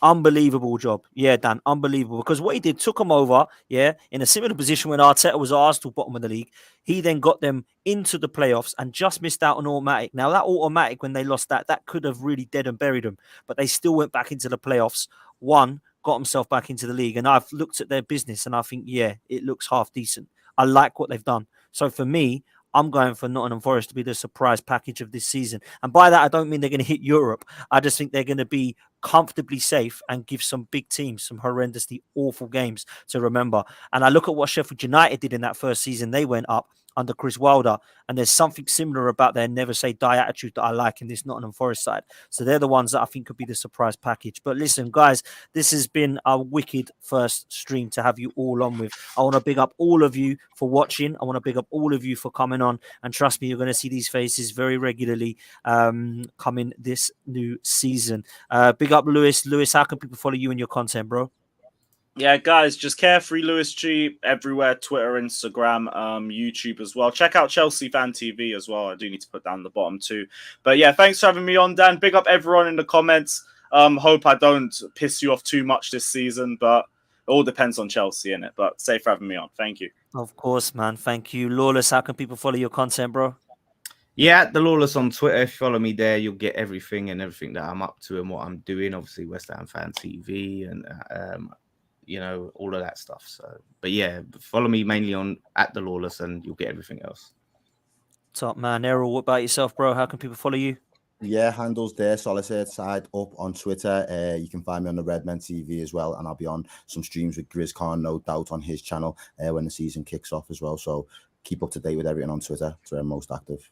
Unbelievable job. Yeah, Dan, unbelievable. Because what he did, took them over, in a similar position when Arteta was at Arsenal, bottom of the league. He then got them into the playoffs and just missed out on automatic. Now, that automatic, when they lost that could have really dead and buried them. But they still went back into the playoffs, got himself back into the league. And I've looked at their business and I think, it looks half decent. I like what they've done. So for me, I'm going for Nottingham Forest to be the surprise package of this season. And by that, I don't mean they're going to hit Europe. I just think they're going to be comfortably safe and give some big teams some horrendously awful games to remember. And I look at what Sheffield United did in that first season. They went up under Chris Wilder, and there's something similar about their never say die attitude that I like in this Nottingham Forest side. So they're the ones that I think could be the surprise package. But listen, guys, this has been a wicked first stream to have you all on with. I want to big up all of you for watching. I want to big up all of you for coming on, and trust me, you're going to see these faces very regularly coming this new season. Big up Lewis. Lewis, how can people follow you and your content, bro? Yeah, guys, just Carefree Lewis G everywhere, Twitter, Instagram, YouTube as well. Check out Chelsea Fan TV as well. I do need to put down the bottom too. But yeah, thanks for having me on, Dan. Big up everyone in the comments. Hope I don't piss you off too much this season, but it all depends on Chelsea, innit? But safe for having me on. Thank you. Of course, man. Thank you. Lawless, how can people follow your content, bro? Yeah, the Lawless on Twitter. If you follow me there, you'll get everything that I'm up to and what I'm doing. Obviously, West Ham Fan TV and all of that stuff. So, but yeah, follow me mainly on @the Lawless, and you'll get everything else. Top man. Errol, what about yourself, bro? How can people follow you? Yeah, handles there, Solitaire Side Up on Twitter. You can find me on the Redmen TV as well, and I'll be on some streams with Grizz Khan, no doubt, on his channel when the season kicks off as well. So keep up to date with everything on Twitter. It's where I'm most active.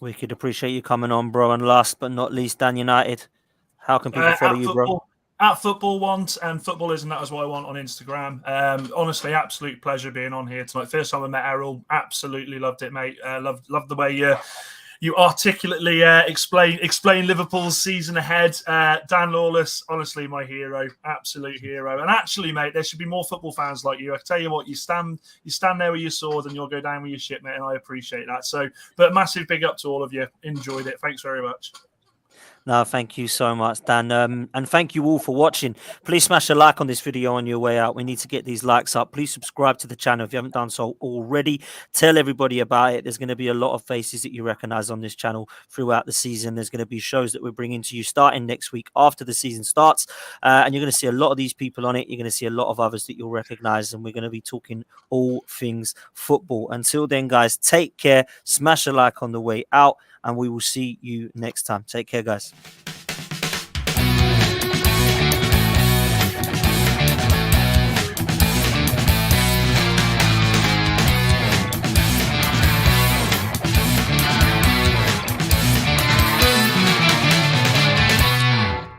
We could appreciate you coming on, bro. And last but not least, Dan United. How can people follow you, bro? At Football Want and Footballism, that is what I want on Instagram. Honestly, absolute pleasure being on here tonight. First time I met Errol, absolutely loved it, mate. Loved the way you articulately explain Liverpool's season ahead. Dan Lawless, honestly, my hero, absolute hero. And actually, mate, there should be more football fans like you. I tell you what, you stand there with your sword and you'll go down with your shit, mate, and I appreciate that. So, but massive big up to all of you. Enjoyed it. Thanks very much. No, thank you so much, Dan. And thank you all for watching. Please smash a like on this video on your way out. We need to get these likes up. Please subscribe to the channel if you haven't done so already. Tell everybody about it. There's going to be a lot of faces that you recognize on this channel throughout the season. There's going to be shows that we're bringing to you starting next week after the season starts. And you're going to see a lot of these people on it. You're going to see a lot of others that you'll recognize. And we're going to be talking all things football. Until then, guys, take care. Smash a like on the way out. And we will see you next time. Take care, guys.